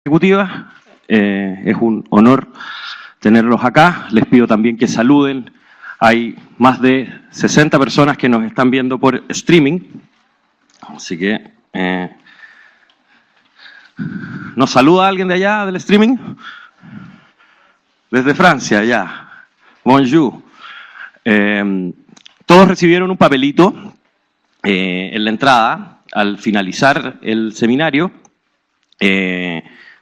Ejecutiva. Es un honor tenerlos acá. Les pido también que saluden. Hay más de 60 personas que nos están viendo por streaming. Así que, ¿nos saluda alguien de allá del streaming? Desde Francia, ya. Bonjour. Todos recibieron un papelito en la entrada al finalizar el seminario.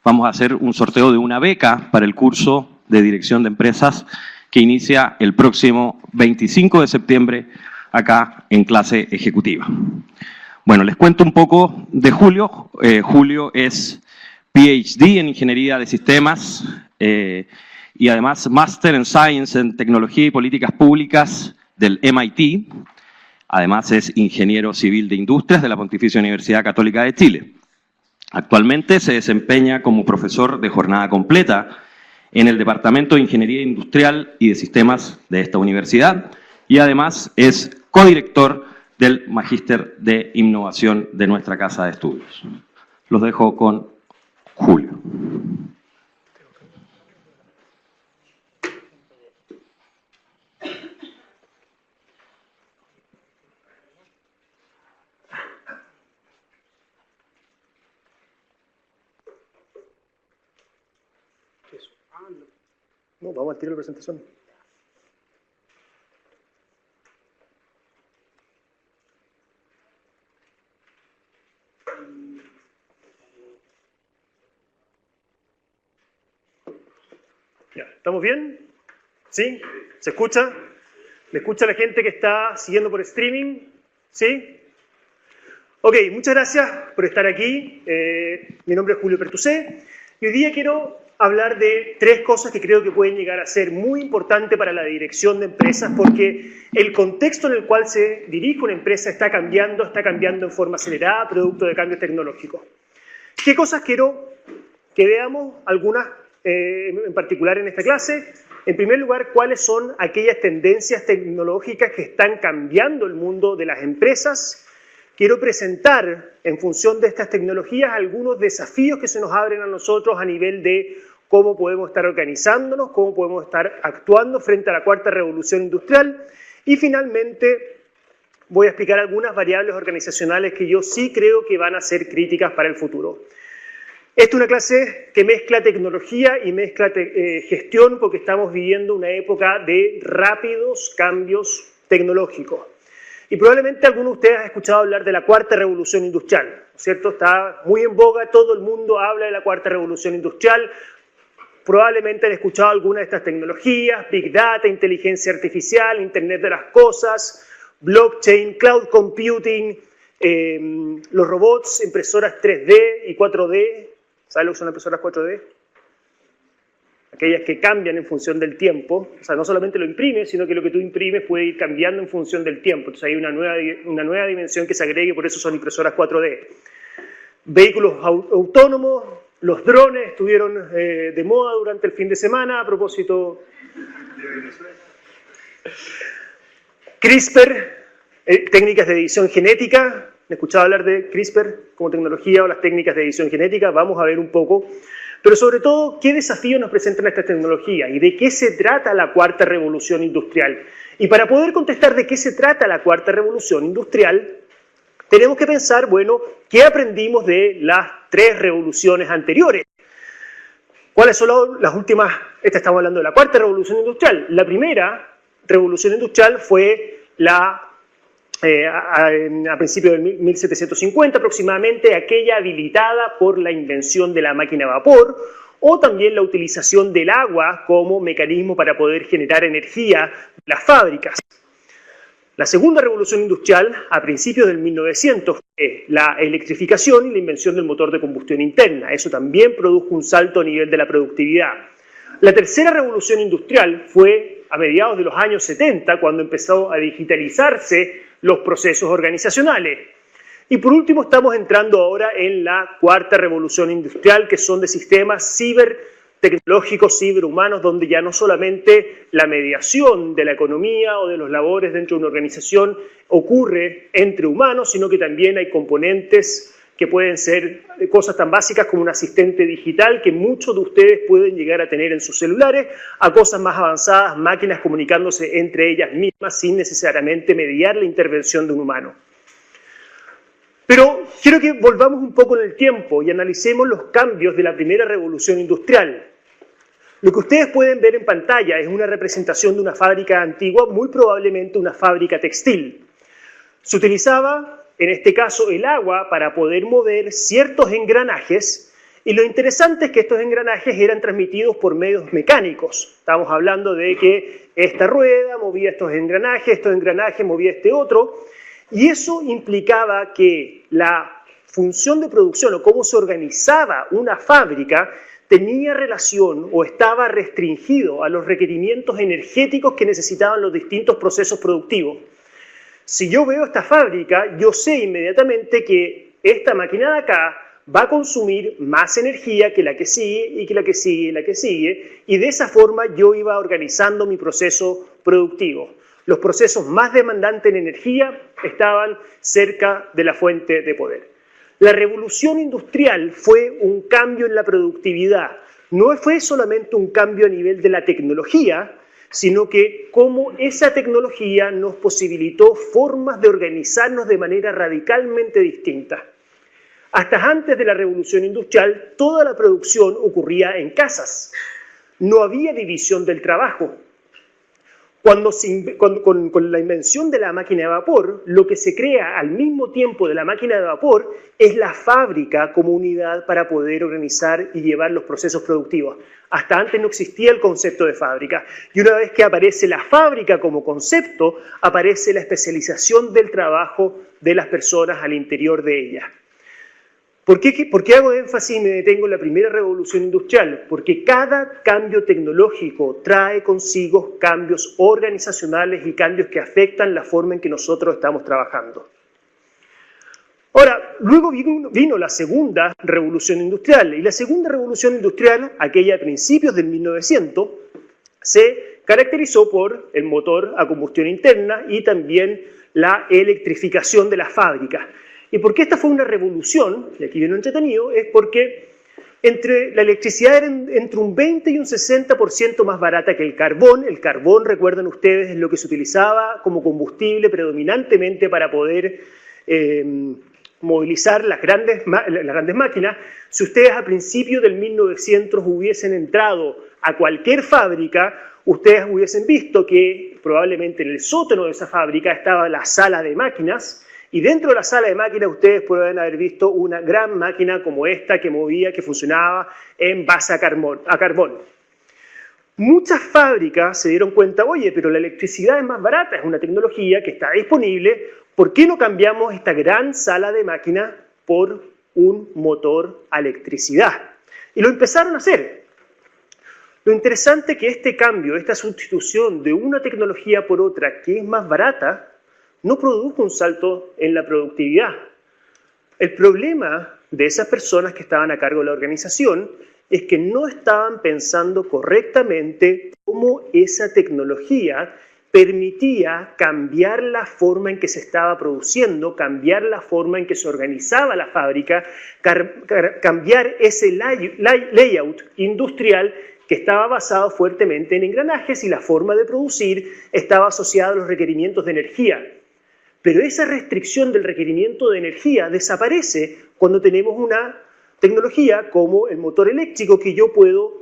Vamos a hacer un sorteo de una beca para el curso de Dirección de Empresas que inicia el próximo 25 de septiembre acá en clase ejecutiva. Bueno, les cuento un poco de Julio. Julio es PhD en Ingeniería de Sistemas y además Master en Science en Tecnología y Políticas Públicas del MIT. Además es ingeniero civil de industrias de la Pontificia Universidad Católica de Chile. Actualmente se desempeña como profesor de jornada completa en el Departamento de Ingeniería Industrial y de Sistemas de esta universidad y además es codirector del Magíster de Innovación de nuestra Casa de Estudios. Los dejo con Julio. No, vamos al tiro de la presentación. Ya, ¿estamos bien? ¿Sí? ¿Se escucha? ¿Me escucha la gente que está siguiendo por streaming? ¿Sí? Ok, muchas gracias por estar aquí. Mi nombre es Julio Pertusé y hoy día quiero hablar de tres cosas que creo que pueden llegar a ser muy importantes para la dirección de empresas porque el contexto en el cual se dirige una empresa está cambiando en forma acelerada, producto de cambios tecnológicos. ¿Qué cosas quiero que veamos? Algunas en particular en esta clase. En primer lugar, ¿cuáles son aquellas tendencias tecnológicas que están cambiando el mundo de las empresas? Quiero presentar, en función de estas tecnologías, algunos desafíos que se nos abren a nosotros a nivel de cómo podemos estar organizándonos, cómo podemos estar actuando frente a la cuarta revolución industrial. Y finalmente, voy a explicar algunas variables organizacionales que yo sí creo que van a ser críticas para el futuro. Esta es una clase que mezcla tecnología y mezcla gestión porque estamos viviendo una época de rápidos cambios tecnológicos. Y probablemente algunos de ustedes han escuchado hablar de la cuarta revolución industrial, ¿no es cierto? Está muy en boga, todo el mundo habla de la cuarta revolución industrial. Probablemente han escuchado algunas de estas tecnologías, Big Data, inteligencia artificial, Internet de las cosas, blockchain, cloud computing, los robots, impresoras 3D y 4D. ¿Saben lo que son impresoras 4D? Aquellas que cambian en función del tiempo, o sea, no solamente lo imprimes, sino que lo que tú imprimes puede ir cambiando en función del tiempo. Entonces hay una nueva dimensión que se agregue, por eso son impresoras 4D. Vehículos autónomos, los drones estuvieron de moda durante el fin de semana, a propósito. CRISPR, técnicas de edición genética. ¿Han escuchado hablar de CRISPR como tecnología o las técnicas de edición genética? Vamos a ver un poco. Pero sobre todo, ¿qué desafíos nos presentan estas tecnologías? ¿Y de qué se trata la cuarta revolución industrial? Y para poder contestar de qué se trata la cuarta revolución industrial, tenemos que pensar, bueno, ¿qué aprendimos de las tres revoluciones anteriores? ¿Cuáles son las últimas? Estamos hablando de la cuarta revolución industrial. La primera revolución industrial fue a principios del 1750 aproximadamente, aquella habilitada por la invención de la máquina a vapor o también la utilización del agua como mecanismo para poder generar energía en las fábricas. La segunda revolución industrial, a principios del 1900, fue la electrificación y la invención del motor de combustión interna. Eso también produjo un salto a nivel de la productividad. La tercera revolución industrial fue a mediados de los años 70, cuando empezó a digitalizarse los procesos organizacionales. Y por último estamos entrando ahora en la cuarta revolución industrial, que son de sistemas cibertecnológicos, ciberhumanos, donde ya no solamente la mediación de la economía o de los labores dentro de una organización ocurre entre humanos, sino que también hay componentes que pueden ser cosas tan básicas como un asistente digital que muchos de ustedes pueden llegar a tener en sus celulares, a cosas más avanzadas, máquinas comunicándose entre ellas mismas sin necesariamente mediar la intervención de un humano. Pero quiero que volvamos un poco en el tiempo y analicemos los cambios de la primera revolución industrial. Lo que ustedes pueden ver en pantalla es una representación de una fábrica antigua, muy probablemente una fábrica textil. Se utilizaba, en este caso, el agua para poder mover ciertos engranajes, y lo interesante es que estos engranajes eran transmitidos por medios mecánicos. Estamos hablando de que esta rueda movía estos engranajes movía este otro, y eso implicaba que la función de producción o cómo se organizaba una fábrica tenía relación o estaba restringido a los requerimientos energéticos que necesitaban los distintos procesos productivos. Si yo veo esta fábrica, yo sé inmediatamente que esta máquina de acá va a consumir más energía que la que sigue y que la que sigue y la que sigue, y de esa forma yo iba organizando mi proceso productivo. Los procesos más demandantes en energía estaban cerca de la fuente de poder. La revolución industrial fue un cambio en la productividad. No fue solamente un cambio a nivel de la tecnología, sino que cómo esa tecnología nos posibilitó formas de organizarnos de manera radicalmente distinta. Hasta antes de la revolución industrial, toda la producción ocurría en casas. No había división del trabajo. Con la invención de la máquina de vapor, lo que se crea al mismo tiempo de la máquina de vapor es la fábrica como unidad para poder organizar y llevar los procesos productivos. Hasta antes no existía el concepto de fábrica. Y una vez que aparece la fábrica como concepto, aparece la especialización del trabajo de las personas al interior de ella. ¿Por qué hago énfasis y me detengo en la primera revolución industrial? Porque cada cambio tecnológico trae consigo cambios organizacionales y cambios que afectan la forma en que nosotros estamos trabajando. Ahora, luego vino la segunda revolución industrial, y la segunda revolución industrial, aquella de principios del 1900, se caracterizó por el motor a combustión interna y también la electrificación de las fábricas. ¿Y por qué esta fue una revolución? Y aquí viene lo entretenido, es porque la electricidad era entre un 20 y un 60% más barata que el carbón. El carbón, recuerdan ustedes, es lo que se utilizaba como combustible predominantemente para poder movilizar las grandes máquinas. Si ustedes a principios del 1900 hubiesen entrado a cualquier fábrica, ustedes hubiesen visto que probablemente en el sótano de esa fábrica estaba la sala de máquinas, y dentro de la sala de máquinas ustedes pueden haber visto una gran máquina como esta que movía, que funcionaba en base a carbón. Muchas fábricas se dieron cuenta, oye, pero la electricidad es más barata, es una tecnología que está disponible, ¿por qué no cambiamos esta gran sala de máquinas por un motor a electricidad? Y lo empezaron a hacer. Lo interesante es que este cambio, esta sustitución de una tecnología por otra que es más barata, no produjo un salto en la productividad. El problema de esas personas que estaban a cargo de la organización es que no estaban pensando correctamente cómo esa tecnología permitía cambiar la forma en que se estaba produciendo, cambiar la forma en que se organizaba la fábrica, cambiar ese layout industrial que estaba basado fuertemente en engranajes, y la forma de producir estaba asociada a los requerimientos de energía. Pero esa restricción del requerimiento de energía desaparece cuando tenemos una tecnología como el motor eléctrico, que yo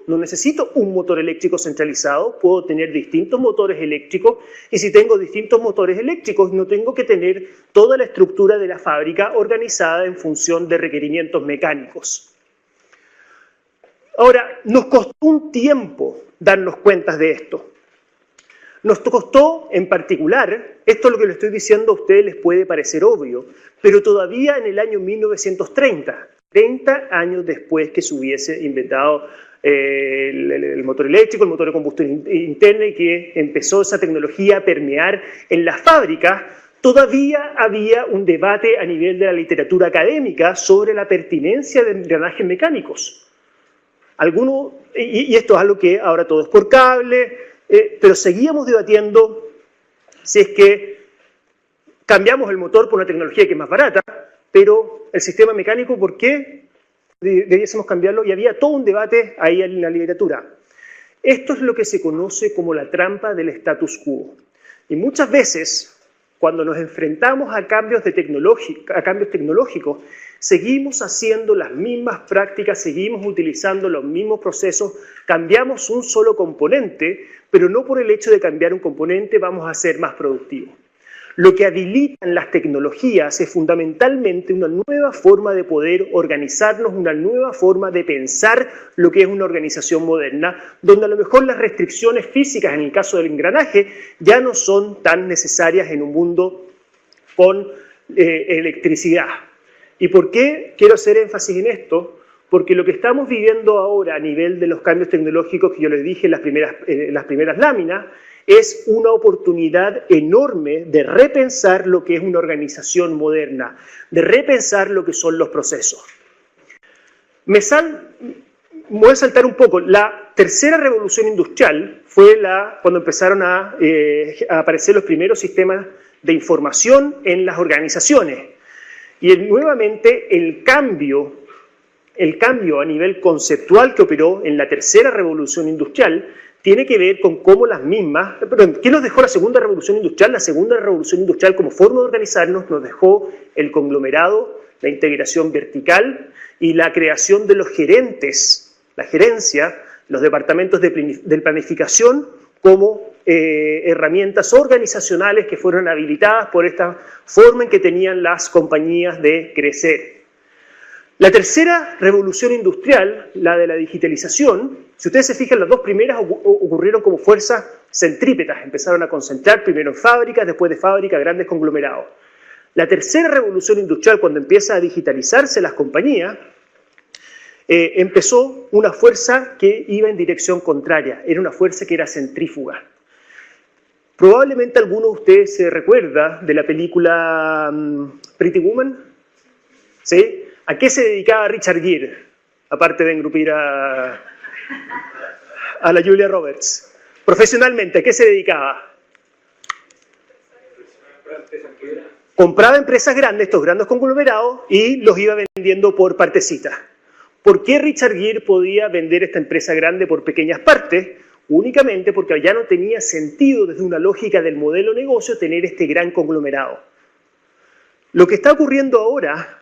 no necesito un motor eléctrico centralizado, puedo tener distintos motores eléctricos, y si tengo distintos motores eléctricos no tengo que tener toda la estructura de la fábrica organizada en función de requerimientos mecánicos. Ahora, nos costó un tiempo darnos cuenta de esto. Nos costó, en particular, esto lo que le estoy diciendo a ustedes les puede parecer obvio, pero todavía en el año 1930, 30 años después que se hubiese inventado el motor eléctrico, el motor de combustión interna, y que empezó esa tecnología a permear en las fábricas, todavía había un debate a nivel de la literatura académica sobre la pertinencia de engranajes mecánicos. Y esto es algo que ahora todo es por cable, pero seguíamos debatiendo si es que cambiamos el motor por una tecnología que es más barata, pero el sistema mecánico, ¿por qué debiésemos cambiarlo? Y había todo un debate ahí en la literatura. Esto es lo que se conoce como la trampa del status quo. Y muchas veces, cuando nos enfrentamos a cambios tecnológicos, seguimos haciendo las mismas prácticas, seguimos utilizando los mismos procesos, cambiamos un solo componente, pero no por el hecho de cambiar un componente vamos a ser más productivos. Lo que habilitan las tecnologías es fundamentalmente una nueva forma de poder organizarnos, una nueva forma de pensar lo que es una organización moderna, donde a lo mejor las restricciones físicas, en el caso del engranaje, ya no son tan necesarias en un mundo con electricidad. ¿Y por qué quiero hacer énfasis en esto? Porque lo que estamos viviendo ahora a nivel de los cambios tecnológicos que yo les dije en las primeras láminas, es una oportunidad enorme de repensar lo que es una organización moderna, de repensar lo que son los procesos. Voy a saltar un poco. La tercera revolución industrial fue cuando empezaron a aparecer los primeros sistemas de información en las organizaciones. Y nuevamente el cambio a nivel conceptual que operó en la tercera revolución industrial tiene que ver con cómo las mismas... Perdón, ¿qué nos dejó la segunda revolución industrial? La segunda revolución industrial como forma de organizarnos nos dejó el conglomerado, la integración vertical y la creación de los gerentes, la gerencia, los departamentos de planificación como herramientas organizacionales que fueron habilitadas por esta forma en que tenían las compañías de crecer. La tercera revolución industrial, la de la digitalización, si ustedes se fijan, las dos primeras ocurrieron como fuerzas centrípetas, empezaron a concentrar primero en fábricas, después de fábricas, grandes conglomerados. La tercera revolución industrial, cuando empieza a digitalizarse las compañías, empezó una fuerza que iba en dirección contraria, era una fuerza que era centrífuga. Probablemente alguno de ustedes se recuerda de la película Pretty Woman, ¿sí? ¿A qué se dedicaba Richard Gere? Aparte de engrupir a la Julia Roberts. Profesionalmente, ¿a qué se dedicaba? Compraba empresas grandes, estos grandes conglomerados, y los iba vendiendo por partecitas. ¿Por qué Richard Gere podía vender esta empresa grande por pequeñas partes? Únicamente porque ya no tenía sentido desde una lógica del modelo negocio tener este gran conglomerado. Lo que está ocurriendo ahora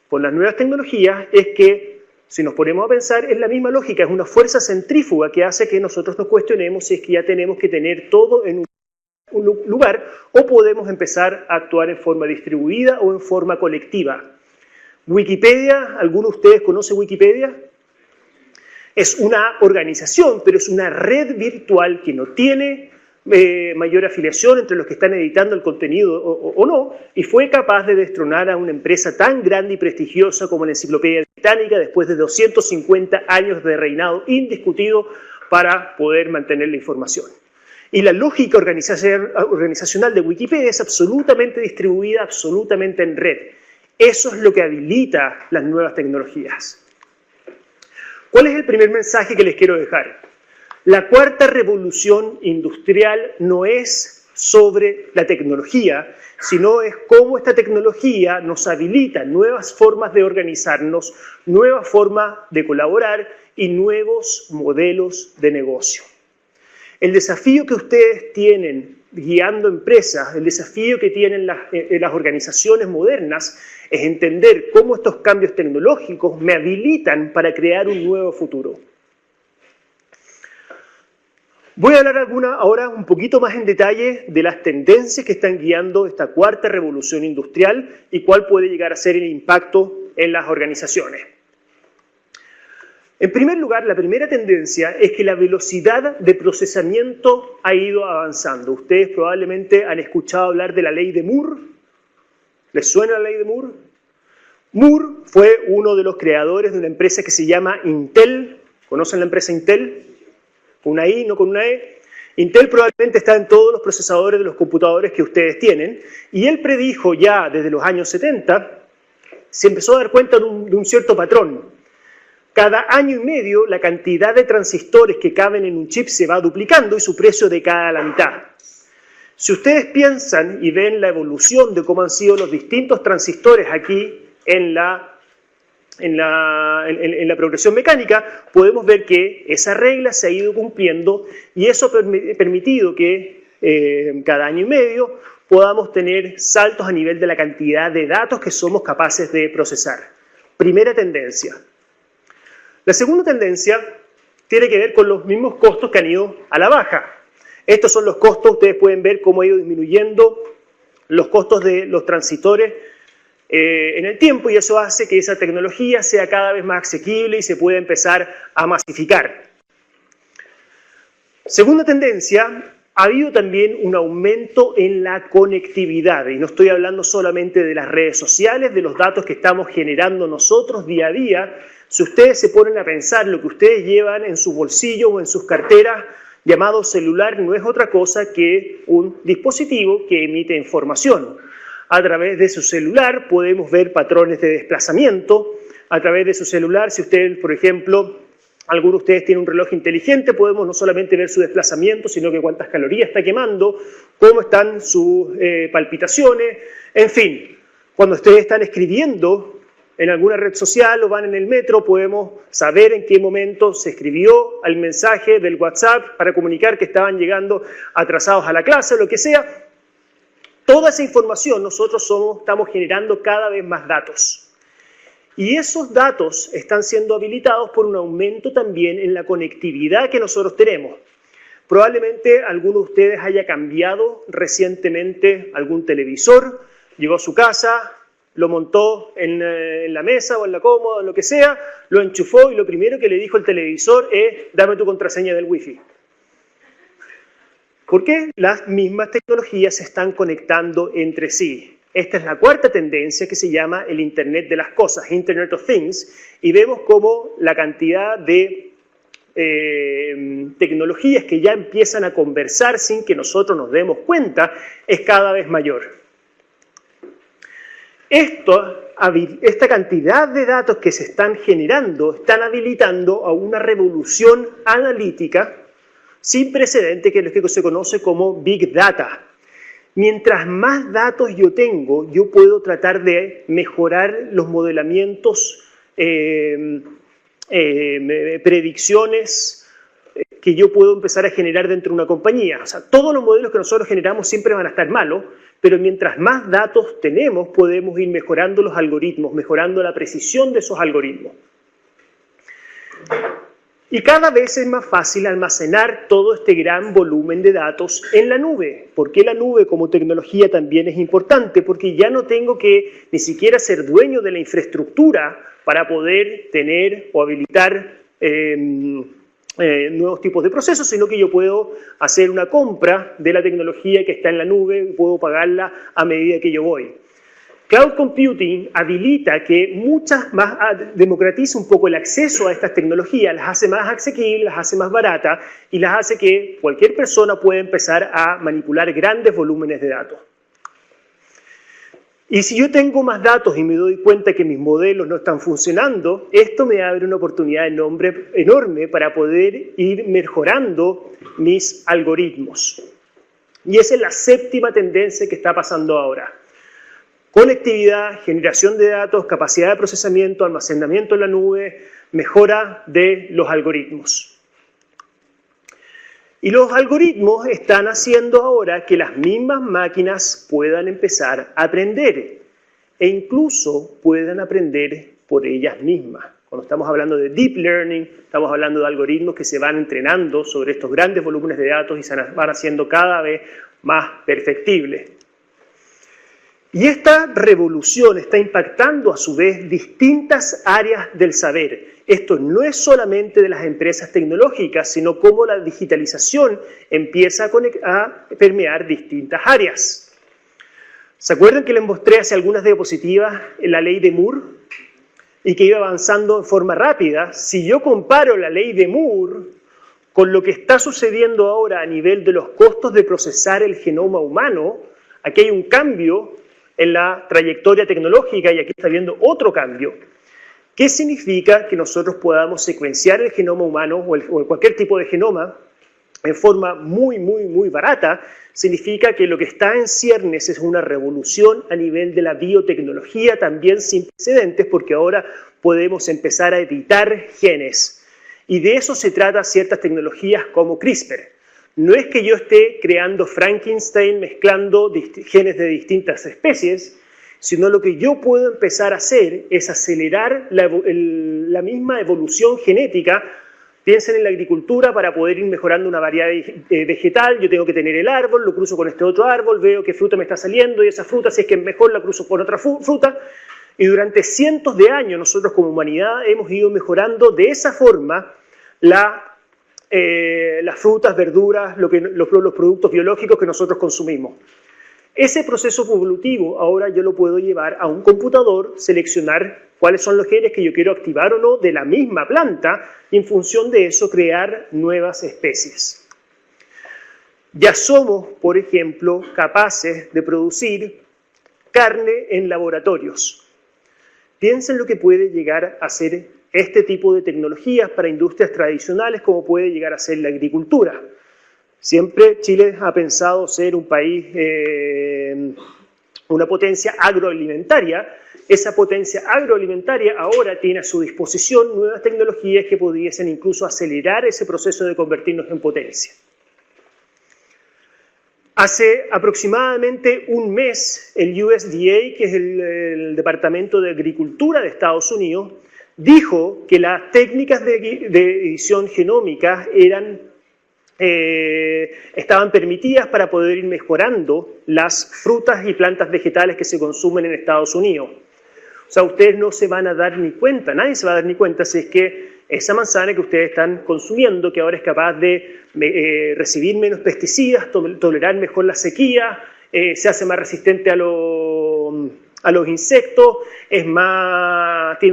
con las nuevas tecnologías es que, si nos ponemos a pensar, es la misma lógica, es una fuerza centrífuga que hace que nosotros nos cuestionemos si es que ya tenemos que tener todo en un lugar o podemos empezar a actuar en forma distribuida o en forma colectiva. Wikipedia, ¿alguno de ustedes conoce Wikipedia? Es una organización, pero es una red virtual que no tiene mayor afiliación entre los que están editando el contenido o no, y fue capaz de destronar a una empresa tan grande y prestigiosa como la Enciclopedia Británica después de 250 años de reinado indiscutido para poder mantener la información. Y la lógica organizacional de Wikipedia es absolutamente distribuida, absolutamente en red. Eso es lo que habilita las nuevas tecnologías. ¿Cuál es el primer mensaje que les quiero dejar? La cuarta revolución industrial no es sobre la tecnología, sino es cómo esta tecnología nos habilita nuevas formas de organizarnos, nuevas formas de colaborar y nuevos modelos de negocio. El desafío que ustedes tienen guiando empresas, el desafío que tienen las organizaciones modernas es entender cómo estos cambios tecnológicos me habilitan para crear un nuevo futuro. Voy a hablar ahora un poquito más en detalle de las tendencias que están guiando esta cuarta revolución industrial y cuál puede llegar a ser el impacto en las organizaciones. En primer lugar, la primera tendencia es que la velocidad de procesamiento ha ido avanzando. Ustedes probablemente han escuchado hablar de la ley de Moore. ¿Les suena la ley de Moore? Moore fue uno de los creadores de una empresa que se llama Intel. ¿Conocen la empresa Intel? Con una I, no con una E. Intel probablemente está en todos los procesadores de los computadores que ustedes tienen. Y él predijo ya desde los años 70, se empezó a dar cuenta de un cierto patrón. Cada año y medio la cantidad de transistores que caben en un chip se va duplicando y su precio decae a la mitad. Si ustedes piensan y ven la evolución de cómo han sido los distintos transistores aquí en la progresión mecánica, podemos ver que esa regla se ha ido cumpliendo y eso ha permitido que cada año y medio podamos tener saltos a nivel de la cantidad de datos que somos capaces de procesar. Primera tendencia. La segunda tendencia tiene que ver con los mismos costos que han ido a la baja. Estos son los costos, ustedes pueden ver cómo ha ido disminuyendo los costos de los transistores en el tiempo y eso hace que esa tecnología sea cada vez más asequible y se pueda empezar a masificar. Segunda tendencia, ha habido también un aumento en la conectividad y no estoy hablando solamente de las redes sociales, de los datos que estamos generando nosotros día a día. Si ustedes se ponen a pensar lo que ustedes llevan en su bolsillo o en sus carteras, llamado celular, no es otra cosa que un dispositivo que emite información. A través de su celular podemos ver patrones de desplazamiento. A través de su celular, si ustedes, por ejemplo, algunos de ustedes tienen un reloj inteligente, podemos no solamente ver su desplazamiento, sino que cuántas calorías está quemando, cómo están sus palpitaciones, en fin. Cuando ustedes están escribiendo en alguna red social o van en el metro, podemos saber en qué momento se escribió el mensaje del WhatsApp para comunicar que estaban llegando atrasados a la clase o lo que sea. Toda esa información nosotros estamos generando cada vez más datos. Y esos datos están siendo habilitados por un aumento también en la conectividad que nosotros tenemos. Probablemente alguno de ustedes haya cambiado recientemente algún televisor, llegó a su casa, lo montó en la mesa o en la cómoda, o lo que sea, lo enchufó y lo primero que le dijo el televisor es: dame tu contraseña del Wi-Fi. ¿Por qué? Las mismas tecnologías se están conectando entre sí. Esta es la cuarta tendencia que se llama el Internet de las Cosas, Internet of Things, y vemos cómo la cantidad de tecnologías que ya empiezan a conversar sin que nosotros nos demos cuenta es cada vez mayor. Esta cantidad de datos que se están generando están habilitando a una revolución analítica sin precedente, que es lo que se conoce como Big Data. Mientras más datos yo tengo, yo puedo tratar de mejorar los modelamientos, predicciones que yo puedo empezar a generar dentro de una compañía. O sea, todos los modelos que nosotros generamos siempre van a estar malos, pero mientras más datos tenemos, podemos ir mejorando los algoritmos, mejorando la precisión de esos algoritmos. Y cada vez es más fácil almacenar todo este gran volumen de datos en la nube. ¿Por qué la nube como tecnología también es importante? Porque ya no tengo que ni siquiera ser dueño de la infraestructura para poder tener o habilitar nuevos tipos de procesos, sino que yo puedo hacer una compra de la tecnología que está en la nube y puedo pagarla a medida que yo voy. Cloud Computing habilita que democratiza un poco el acceso a estas tecnologías, las hace más asequibles, las hace más baratas y las hace que cualquier persona pueda empezar a manipular grandes volúmenes de datos. Y si yo tengo más datos y me doy cuenta que mis modelos no están funcionando, esto me abre una oportunidad enorme para poder ir mejorando mis algoritmos. Y esa es la séptima tendencia que está pasando ahora. Conectividad, generación de datos, capacidad de procesamiento, almacenamiento en la nube, mejora de los algoritmos. Y los algoritmos están haciendo ahora que las mismas máquinas puedan empezar a aprender e incluso puedan aprender por ellas mismas. Cuando estamos hablando de deep learning, estamos hablando de algoritmos que se van entrenando sobre estos grandes volúmenes de datos y se van haciendo cada vez más perfectibles. Y esta revolución está impactando a su vez distintas áreas del saber. Esto no es solamente de las empresas tecnológicas, sino cómo la digitalización empieza a permear distintas áreas. ¿Se acuerdan que les mostré hace algunas diapositivas la ley de Moore? Y que iba avanzando en forma rápida. Si yo comparo la ley de Moore con lo que está sucediendo ahora a nivel de los costos de procesar el genoma humano, aquí hay un cambio en la trayectoria tecnológica y aquí está viendo otro cambio. ¿Qué significa que nosotros podamos secuenciar el genoma humano o cualquier tipo de genoma en forma muy barata, significa que lo que está en ciernes es una revolución a nivel de la biotecnología, también sin precedentes, porque ahora podemos empezar a editar genes. Y de eso se trata ciertas tecnologías como CRISPR. No es que yo esté creando Frankenstein mezclando genes de distintas especies, sino lo que yo puedo empezar a hacer es acelerar la misma evolución genética. Piensen en la agricultura, para poder ir mejorando una variedad vegetal, yo tengo que tener el árbol, lo cruzo con este otro árbol, veo qué fruta me está saliendo y esa fruta, si es que es mejor, la cruzo con otra fruta. Y durante cientos de años nosotros como humanidad hemos ido mejorando de esa forma las frutas, verduras, los productos biológicos que nosotros consumimos. Ese proceso evolutivo ahora yo lo puedo llevar a un computador, seleccionar cuáles son los genes que yo quiero activar o no de la misma planta y en función de eso crear nuevas especies. Ya somos, por ejemplo, capaces de producir carne en laboratorios. Piensen lo que puede llegar a ser este tipo de tecnologías para industrias tradicionales como puede llegar a ser la agricultura. Siempre Chile ha pensado ser un país, una potencia agroalimentaria. Esa potencia agroalimentaria ahora tiene a su disposición nuevas tecnologías que pudiesen incluso acelerar ese proceso de convertirnos en potencia. Hace aproximadamente un mes, el USDA, que es el Departamento de Agricultura de Estados Unidos, dijo que las técnicas de edición genómica estaban permitidas para poder ir mejorando las frutas y plantas vegetales que se consumen en Estados Unidos. O sea, ustedes no se van a dar ni cuenta, nadie se va a dar ni cuenta si es que esa manzana que ustedes están consumiendo, que ahora es capaz de recibir menos pesticidas, tolerar mejor la sequía, se hace más resistente a los insectos, tiene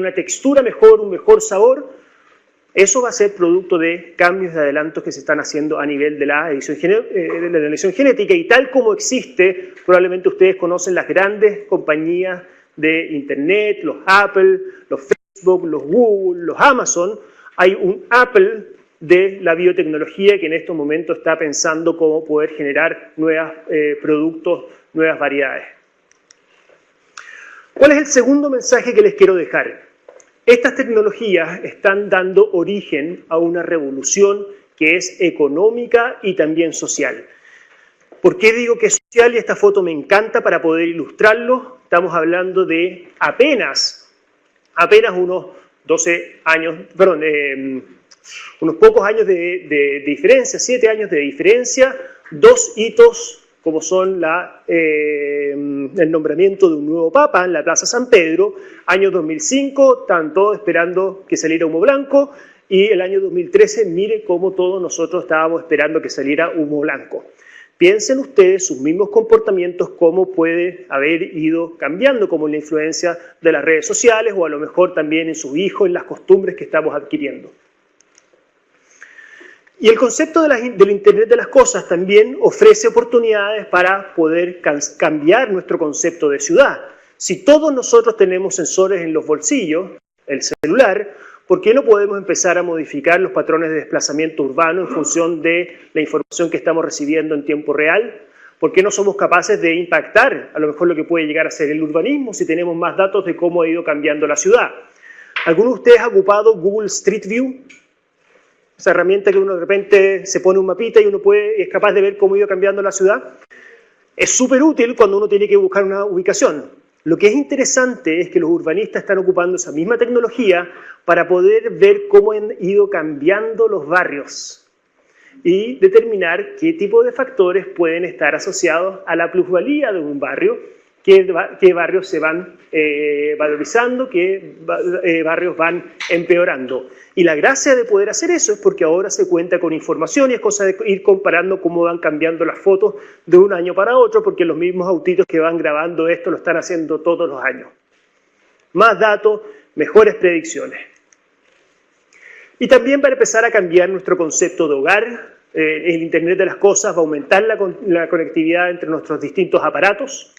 una textura mejor, un mejor sabor. Eso va a ser producto de cambios de adelantos que se están haciendo a nivel de la edición genética, y tal como existe, probablemente ustedes conocen las grandes compañías de Internet, los Apple, los Facebook, los Google, los Amazon. Hay un Apple de la biotecnología que en estos momentos está pensando cómo poder generar nuevos productos, nuevas variedades. ¿Cuál es el segundo mensaje que les quiero dejar? Estas tecnologías están dando origen a una revolución que es económica y también social. ¿Por qué digo que es social? Y esta foto me encanta para poder ilustrarlo. Estamos hablando de apenas unos 12 años, unos pocos años de diferencia, 7 años de diferencia, 2 hitos como son el nombramiento de un nuevo papa en la Plaza San Pedro, año 2005, estaban todos esperando que saliera humo blanco, y el año 2013, mire cómo todos nosotros estábamos esperando que saliera humo blanco. Piensen ustedes sus mismos comportamientos, cómo puede haber ido cambiando, como la influencia de las redes sociales, o a lo mejor también en sus hijos, en las costumbres que estamos adquiriendo. Y el concepto del Internet de las cosas también ofrece oportunidades para poder cambiar nuestro concepto de ciudad. Si todos nosotros tenemos sensores en los bolsillos, el celular, ¿por qué no podemos empezar a modificar los patrones de desplazamiento urbano en función de la información que estamos recibiendo en tiempo real? ¿Por qué no somos capaces de impactar a lo mejor lo que puede llegar a ser el urbanismo si tenemos más datos de cómo ha ido cambiando la ciudad? ¿Alguno de ustedes ha ocupado Google Street View? Esa herramienta que uno de repente se pone un mapita y uno es capaz de ver cómo ha ido cambiando la ciudad. Es súper útil cuando uno tiene que buscar una ubicación. Lo que es interesante es que los urbanistas están ocupando esa misma tecnología para poder ver cómo han ido cambiando los barrios y determinar qué tipo de factores pueden estar asociados a la plusvalía de un barrio, qué barrios se van valorizando, qué barrios van empeorando. Y la gracia de poder hacer eso es porque ahora se cuenta con información y es cosa de ir comparando cómo van cambiando las fotos de un año para otro, porque los mismos autitos que van grabando esto lo están haciendo todos los años. Más datos, mejores predicciones. Y también para empezar a cambiar nuestro concepto de hogar, el Internet de las cosas va a aumentar la conectividad entre nuestros distintos aparatos.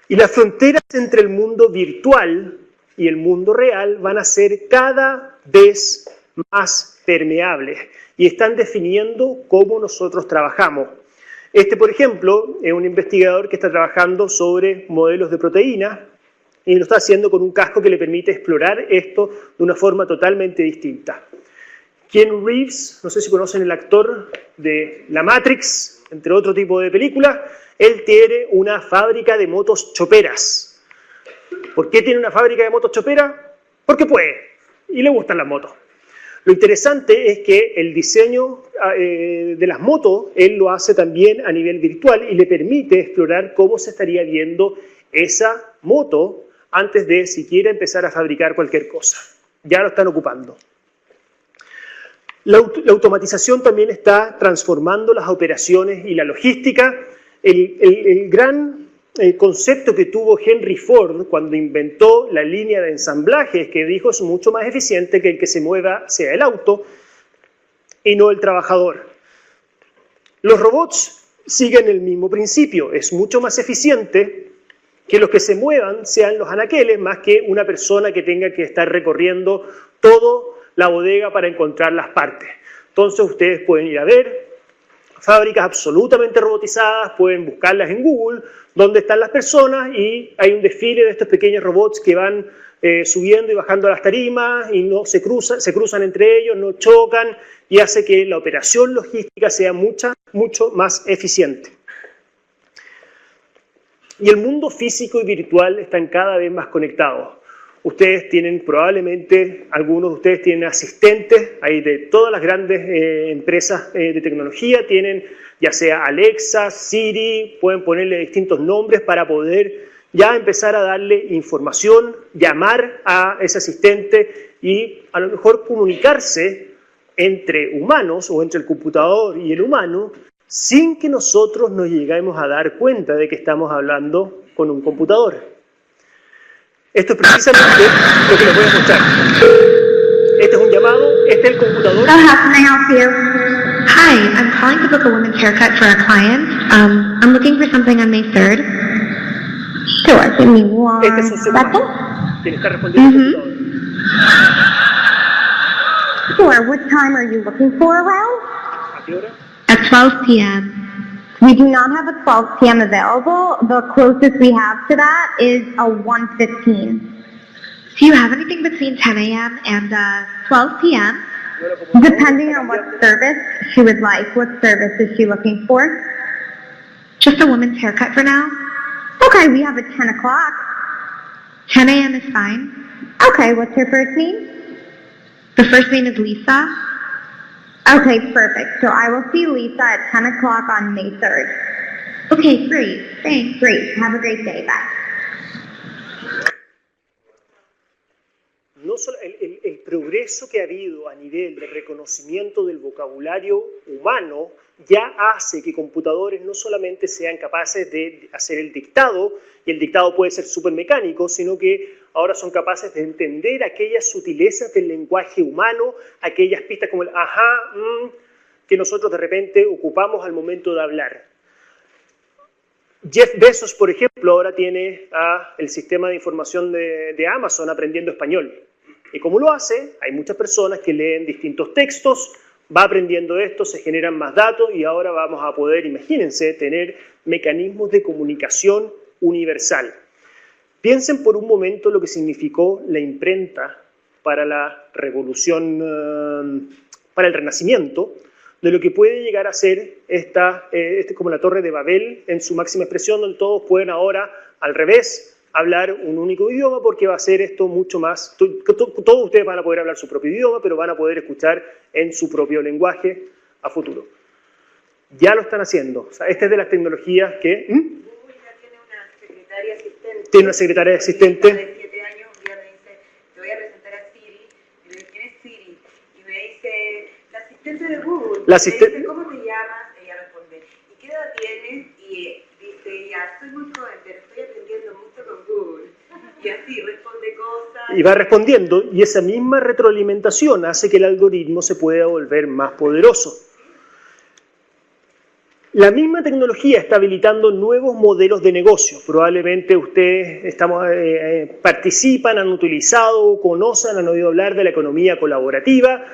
Y las fronteras entre el mundo virtual y el mundo real van a ser cada vez más permeables y están definiendo cómo nosotros trabajamos. Por ejemplo, es un investigador que está trabajando sobre modelos de proteínas y lo está haciendo con un casco que le permite explorar esto de una forma totalmente distinta. Keanu Reeves, no sé si conocen el actor de La Matrix, entre otro tipo de películas, él tiene una fábrica de motos choperas. ¿Por qué tiene una fábrica de motos choperas? Porque puede y le gustan las motos. Lo interesante es que el diseño de las motos, él lo hace también a nivel virtual y le permite explorar cómo se estaría viendo esa moto antes de siquiera empezar a fabricar cualquier cosa. Ya lo están ocupando. La automatización también está transformando las operaciones y la logística. El gran concepto que tuvo Henry Ford cuando inventó la línea de ensamblaje es que dijo es mucho más eficiente que el que se mueva sea el auto y no el trabajador. Los robots siguen el mismo principio, es mucho más eficiente que los que se muevan sean los anaqueles más que una persona que tenga que estar recorriendo toda la bodega para encontrar las partes. Entonces ustedes pueden ir a ver fábricas absolutamente robotizadas, pueden buscarlas en Google, donde están las personas y hay un desfile de estos pequeños robots que van subiendo y bajando las tarimas y no se cruzan entre ellos, no chocan y hace que la operación logística sea mucho más eficiente. Y el mundo físico y virtual están cada vez más conectados. Ustedes tienen probablemente, algunos de ustedes tienen asistentes, hay de todas las grandes empresas de tecnología, tienen ya sea Alexa, Siri, pueden ponerle distintos nombres para poder ya empezar a darle información, llamar a ese asistente y a lo mejor comunicarse entre humanos o entre el computador y el humano sin que nosotros nos lleguemos a dar cuenta de que estamos hablando con un computador. Esto es precisamente lo que les voy a mostrar. Este es un llamado, este es el computador. So how can I help you? Hi, I'm calling to book a woman's haircut for a client. I'm looking for something on May 3rd. Sure, give me one Este es un ser humano, second. quien está respondiendo al computador. Sure, what time are you looking for around? ¿A qué hora? At 12 p.m. We do not have a 12 p.m. available. The closest we have to that is a 1:15. Do you have anything between 10 a.m. and 12 p.m.? Depending on what service she would like. What service is she looking for? Just a woman's haircut for now. Okay, we have a 10 o'clock. 10 a.m. is fine. Okay, what's her first name? The first name is Lisa. Okay, perfect. So I will see Lisa at 10 o'clock on May 3rd. Okay, great. Thanks, great. Have a great day. Bye. No solo el progreso que ha habido a nivel de reconocimiento del vocabulario humano ya hace que computadores no solamente sean capaces de hacer el dictado, y el dictado puede ser súper mecánico, sino que ahora son capaces de entender aquellas sutilezas del lenguaje humano, aquellas pistas como el ajá, que nosotros de repente ocupamos al momento de hablar. Jeff Bezos, por ejemplo, ahora tiene el sistema de información de Amazon aprendiendo español. ¿Y cómo lo hace? Hay muchas personas que leen distintos textos, va aprendiendo esto, se generan más datos y ahora vamos a poder, imagínense, tener mecanismos de comunicación universal. Piensen por un momento lo que significó la imprenta para la revolución, para el Renacimiento, de lo que puede llegar a ser como la Torre de Babel en su máxima expresión, donde todos pueden ahora, al revés, hablar un único idioma, porque va a ser esto mucho más, todos ustedes van a poder hablar su propio idioma, pero van a poder escuchar en su propio lenguaje a futuro. Ya lo están haciendo. O sea, esta es de las tecnologías que... Google ya tiene una secretaria asistente. Tiene una secretaria asistente. De 7 años, un día me dice, te voy a presentar a Siri. Y le digo, ¿quién es Siri? Y me dice, la asistente de Google. La asistente... Me dice, ¿cómo te llamas? Ella responde, ¿y qué edad tienes? Y dice ella, soy muy joven, pero estoy aprendiendo mucho con Google. Y así responde cosas. Y va respondiendo, y esa misma retroalimentación hace que el algoritmo se pueda volver más poderoso. La misma tecnología está habilitando nuevos modelos de negocio. Probablemente ustedes participan, han utilizado, conocen, han oído hablar de la economía colaborativa.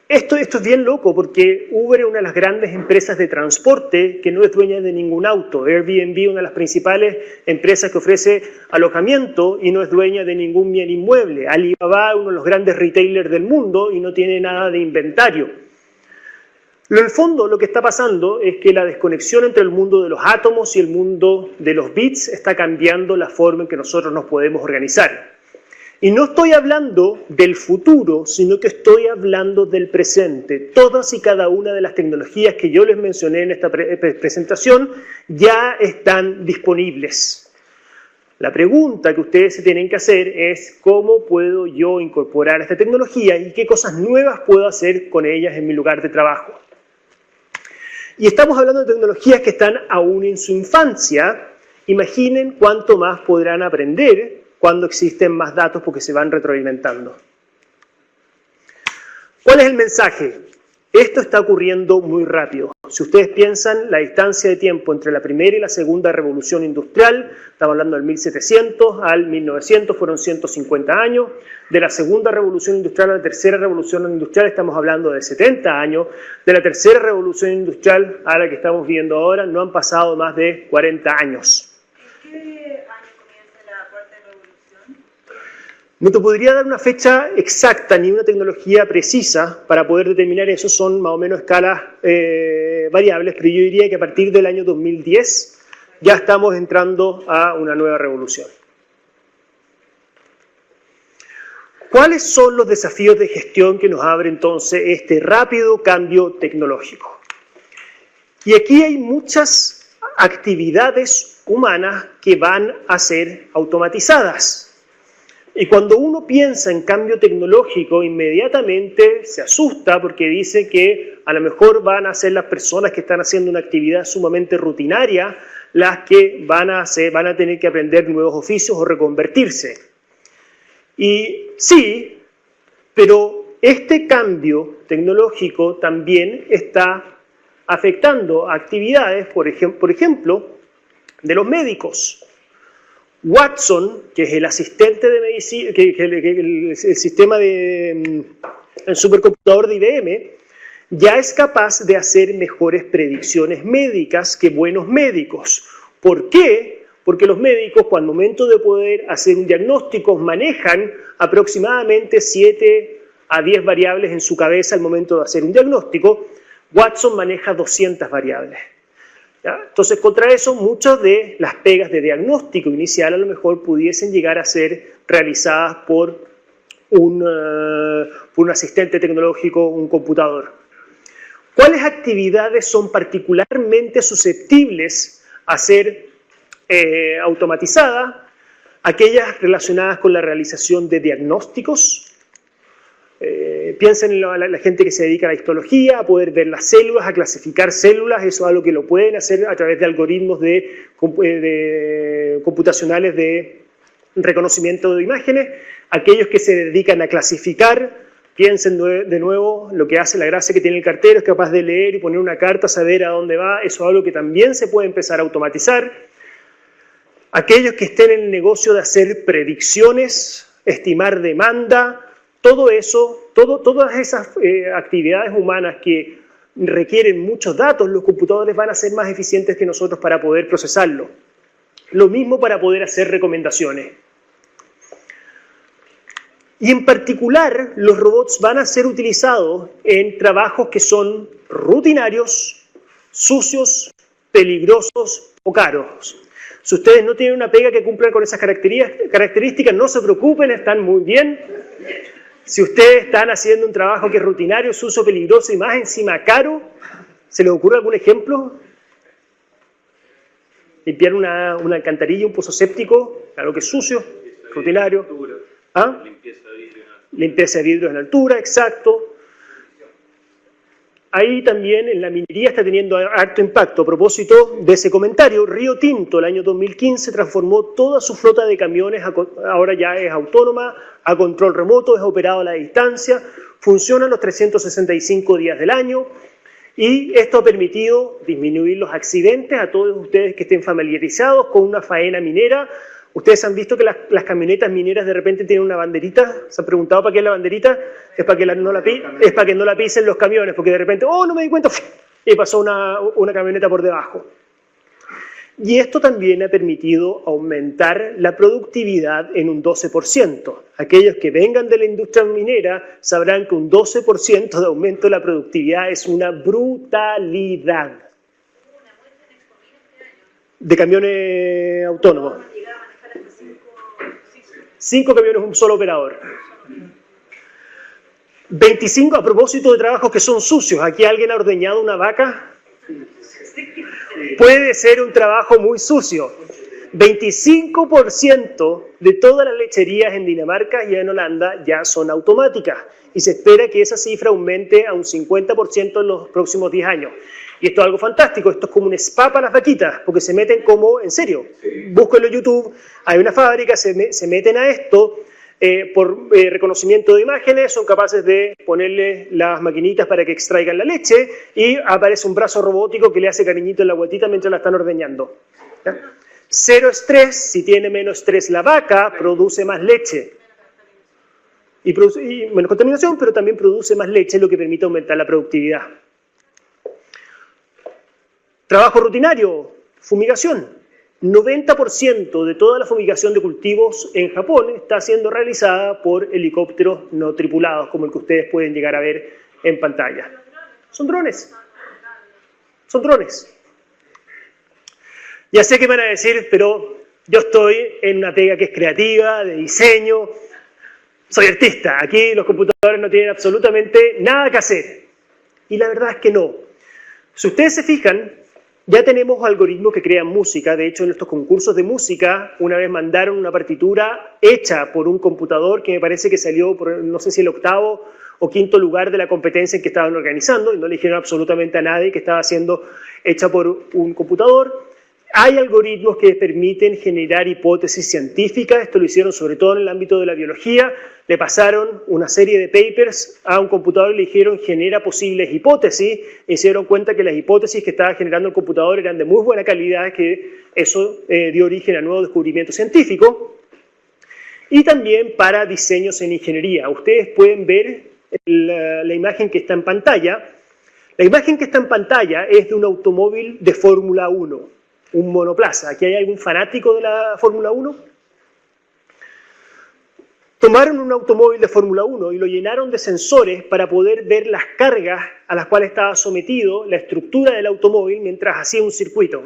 Esto es bien loco porque Uber es una de las grandes empresas de transporte que no es dueña de ningún auto. Airbnb, una de las principales empresas que ofrece alojamiento y no es dueña de ningún bien inmueble. Alibaba, uno de los grandes retailers del mundo y no tiene nada de inventario. En el fondo, lo que está pasando es que la desconexión entre el mundo de los átomos y el mundo de los bits está cambiando la forma en que nosotros nos podemos organizar. Y no estoy hablando del futuro, sino que estoy hablando del presente. Todas y cada una de las tecnologías que yo les mencioné en esta presentación ya están disponibles. La pregunta que ustedes se tienen que hacer es ¿cómo puedo yo incorporar esta tecnología y qué cosas nuevas puedo hacer con ellas en mi lugar de trabajo? Y estamos hablando de tecnologías que están aún en su infancia. Imaginen cuánto más podrán aprender cuando existen más datos porque se van retroalimentando. ¿Cuál es el mensaje? Esto está ocurriendo muy rápido. Si ustedes piensan la distancia de tiempo entre la primera y la segunda revolución industrial, estamos hablando del 1700 al 1900, fueron 150 años. De la segunda revolución industrial a la tercera revolución industrial estamos hablando de 70 años. De la tercera revolución industrial a la que estamos viendo ahora no han pasado más de 40 años. ¿En qué año comienza la cuarta revolución? No te podría dar una fecha exacta ni una tecnología precisa para poder determinar eso, son más o menos escalas variables, pero yo diría que a partir del año 2010 ya estamos entrando a una nueva revolución. ¿Cuáles son los desafíos de gestión que nos abre entonces este rápido cambio tecnológico? Y aquí hay muchas actividades humanas que van a ser automatizadas. Y cuando uno piensa en cambio tecnológico, inmediatamente se asusta porque dice que a lo mejor van a ser las personas que están haciendo una actividad sumamente rutinaria las que van a tener que aprender nuevos oficios o reconvertirse. Y sí, pero este cambio tecnológico también está afectando actividades, por ejemplo, de los médicos. Watson, que es el asistente de medicina, el sistema el supercomputador de IBM, ya es capaz de hacer mejores predicciones médicas que buenos médicos. ¿Por qué? Porque los médicos, al momento de poder hacer un diagnóstico, manejan aproximadamente 7 a 10 variables en su cabeza al momento de hacer un diagnóstico. Watson maneja 200 variables. ¿Ya? Entonces, contra eso, muchas de las pegas de diagnóstico inicial a lo mejor pudiesen llegar a ser realizadas por un asistente tecnológico, un computador. ¿Cuáles actividades son particularmente susceptibles a ser automatizadas? Aquellas relacionadas con la realización de diagnósticos. Piensen en la gente que se dedica a la histología, a poder ver las células, a clasificar células. Eso es algo que lo pueden hacer a través de algoritmos computacionales de reconocimiento de imágenes. Aquellos que se dedican a clasificar, piensen de nuevo lo que hace la gracia que tiene el cartero, es capaz de leer y poner una carta, saber a dónde va. Eso es algo que también se puede empezar a automatizar. Aquellos que estén en el negocio de hacer predicciones, estimar demanda, todo eso, todas esas actividades humanas que requieren muchos datos, los computadores van a ser más eficientes que nosotros para poder procesarlo. Lo mismo para poder hacer recomendaciones. Y en particular, los robots van a ser utilizados en trabajos que son rutinarios, sucios, peligrosos o caros. Si ustedes no tienen una pega que cumpla con esas características, no se preocupen, están muy bien. Si ustedes están haciendo un trabajo que es rutinario, sucio, peligroso y más encima caro, ¿se les ocurre algún ejemplo? Limpiar una alcantarilla, un pozo séptico, algo que es sucio, rutinario. ¿Ah? Limpieza de vidrios en altura, exacto. Ahí también en la minería está teniendo harto impacto. A propósito de ese comentario, Río Tinto el año 2015 transformó toda su flota de camiones, ahora ya es autónoma, a control remoto, es operado a la distancia, funciona los 365 días del año Y esto ha permitido disminuir los accidentes. A todos ustedes que estén familiarizados con una faena minera, ustedes han visto que las camionetas mineras de repente tienen una banderita. ¿Se han preguntado para qué es la banderita? Es para que no la pisen los camiones, porque de repente, oh, no me di cuenta, y pasó una camioneta por debajo. Y esto también ha permitido aumentar la productividad en un 12%. Aquellos que vengan de la industria minera sabrán que un 12% de aumento de la productividad es una brutalidad. De camiones autónomos. 5 camiones, un solo operador. 25 a propósito de trabajos que son sucios. ¿Aquí alguien ha ordeñado una vaca? Puede ser un trabajo muy sucio. 25% de todas las lecherías en Dinamarca y en Holanda ya son automáticas. Y se espera que esa cifra aumente a un 50% en los próximos 10 años. Y esto es algo fantástico. Esto es como un spa para las vaquitas, porque se meten como, en serio, búsquenlo en YouTube, hay una fábrica, se meten a esto. Por reconocimiento de imágenes, son capaces de ponerle las maquinitas para que extraigan la leche y aparece un brazo robótico que le hace cariñito en la guatita mientras la están ordeñando. ¿Ya? Cero estrés, si tiene menos estrés la vaca, produce más leche. Y menos contaminación, pero también produce más leche, lo que permite aumentar la productividad. Trabajo rutinario, fumigación. 90% de toda la fumigación de cultivos en Japón está siendo realizada por helicópteros no tripulados, como el que ustedes pueden llegar a ver en pantalla. Son drones. Son drones. Ya sé que me van a decir, pero yo estoy en una pega que es creativa, de diseño, soy artista, aquí los computadores no tienen absolutamente nada que hacer. Y la verdad es que no. Si ustedes se fijan, ya tenemos algoritmos que crean música. De hecho, en estos concursos de música, una vez mandaron una partitura hecha por un computador que me parece que salió por, no sé si el 8º o 5º lugar de la competencia en que estaban organizando, y no le dijeron absolutamente a nadie que estaba siendo hecha por un computador. Hay algoritmos que permiten generar hipótesis científicas. Esto lo hicieron sobre todo en el ámbito de la biología. Le pasaron una serie de papers a un computador y le dijeron genera posibles hipótesis, y se dieron cuenta que las hipótesis que estaba generando el computador eran de muy buena calidad, que eso dio origen a nuevos descubrimientos científicos. Y también para diseños en ingeniería. Ustedes pueden ver la imagen que está en pantalla. La imagen que está en pantalla es de un automóvil de Fórmula 1, un monoplaza. ¿Aquí hay algún fanático de la Fórmula 1? Tomaron un automóvil de Fórmula 1 y lo llenaron de sensores para poder ver las cargas a las cuales estaba sometido, la estructura del automóvil mientras hacía un circuito.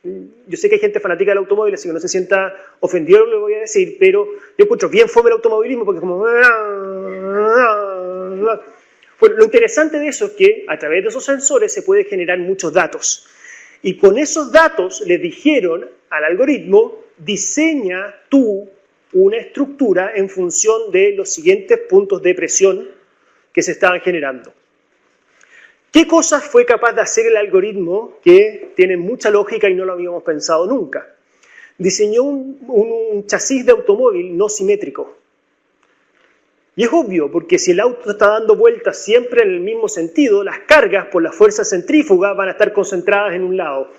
Yo sé que hay gente fanática del automóvil, así que no se sienta ofendido lo que voy a decir, pero yo encuentro bien fome el automovilismo porque es como... Bueno, lo interesante de eso es que a través de esos sensores se puede generar muchos datos. Y con esos datos le dijeron al algoritmo, diseña tú una estructura en función de los siguientes puntos de presión que se estaban generando. ¿Qué cosas fue capaz de hacer el algoritmo que tiene mucha lógica y no lo habíamos pensado nunca? Diseñó un chasis de automóvil no simétrico. Y es obvio, porque si el auto está dando vueltas siempre en el mismo sentido, las cargas por la fuerza centrífuga van a estar concentradas en un lado.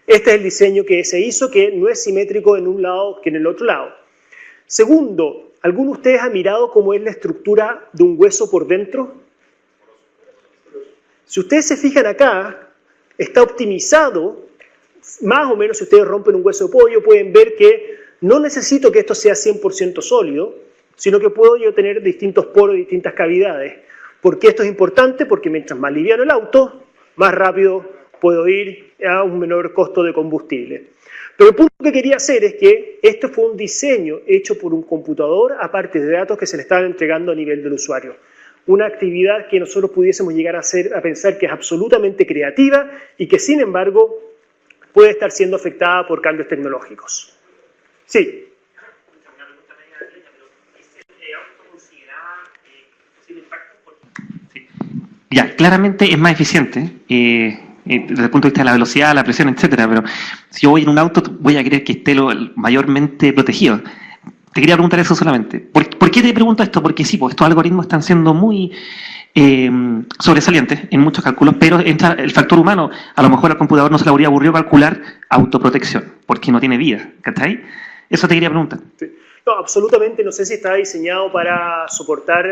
Este es el diseño que se hizo, que no es simétrico en un lado que en el otro lado. Segundo, ¿alguno de ustedes ha mirado cómo es la estructura de un hueso por dentro? Si ustedes se fijan acá, está optimizado, más o menos si ustedes rompen un hueso de pollo, pueden ver que no necesito que esto sea 100% sólido, sino que puedo yo tener distintos poros y distintas cavidades. ¿Por qué esto es importante? Porque mientras más liviano el auto, más rápido puedo ir a un menor costo de combustible. Pero el punto que quería hacer es que esto fue un diseño hecho por un computador, aparte de datos que se le estaban entregando a nivel del usuario. Una actividad que nosotros pudiésemos llegar a pensar que es absolutamente creativa y que, sin embargo, puede estar siendo afectada por cambios tecnológicos. Sí. Ya, claramente es más eficiente desde el punto de vista de la velocidad, la presión, etcétera, pero si yo voy en un auto voy a querer que esté mayormente protegido. Te quería preguntar eso solamente. ¿Por qué te pregunto esto? Porque sí, pues estos algoritmos están siendo muy sobresalientes en muchos cálculos, pero entra el factor humano. A lo mejor al computador no se le habría aburrido calcular autoprotección, porque no tiene vida, ¿cachai? Eso te quería preguntar. Sí. No, absolutamente, no sé si está diseñado para soportar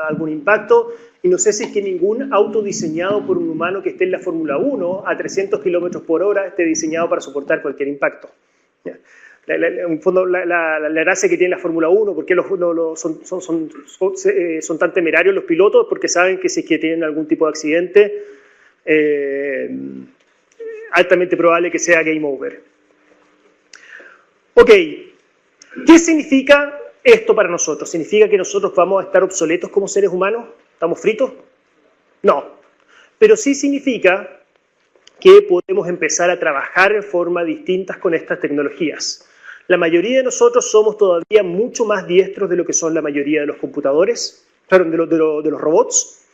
algún impacto y no sé si es que ningún auto diseñado por un humano que esté en la Fórmula 1 a 300 kilómetros por hora esté diseñado para soportar cualquier impacto. ¿Ya? En fondo, la gracia que tiene la Fórmula 1, porque son tan temerarios los pilotos, porque saben que si es que tienen algún tipo de accidente, altamente probable que sea game over. Ok, ¿qué significa esto para nosotros? ¿Significa que nosotros vamos a estar obsoletos como seres humanos? ¿Estamos fritos? No, pero sí significa que podemos empezar a trabajar en forma distintas con estas tecnologías. La mayoría de nosotros somos todavía mucho más diestros de lo que son la mayoría de los computadores, perdón, de los robots,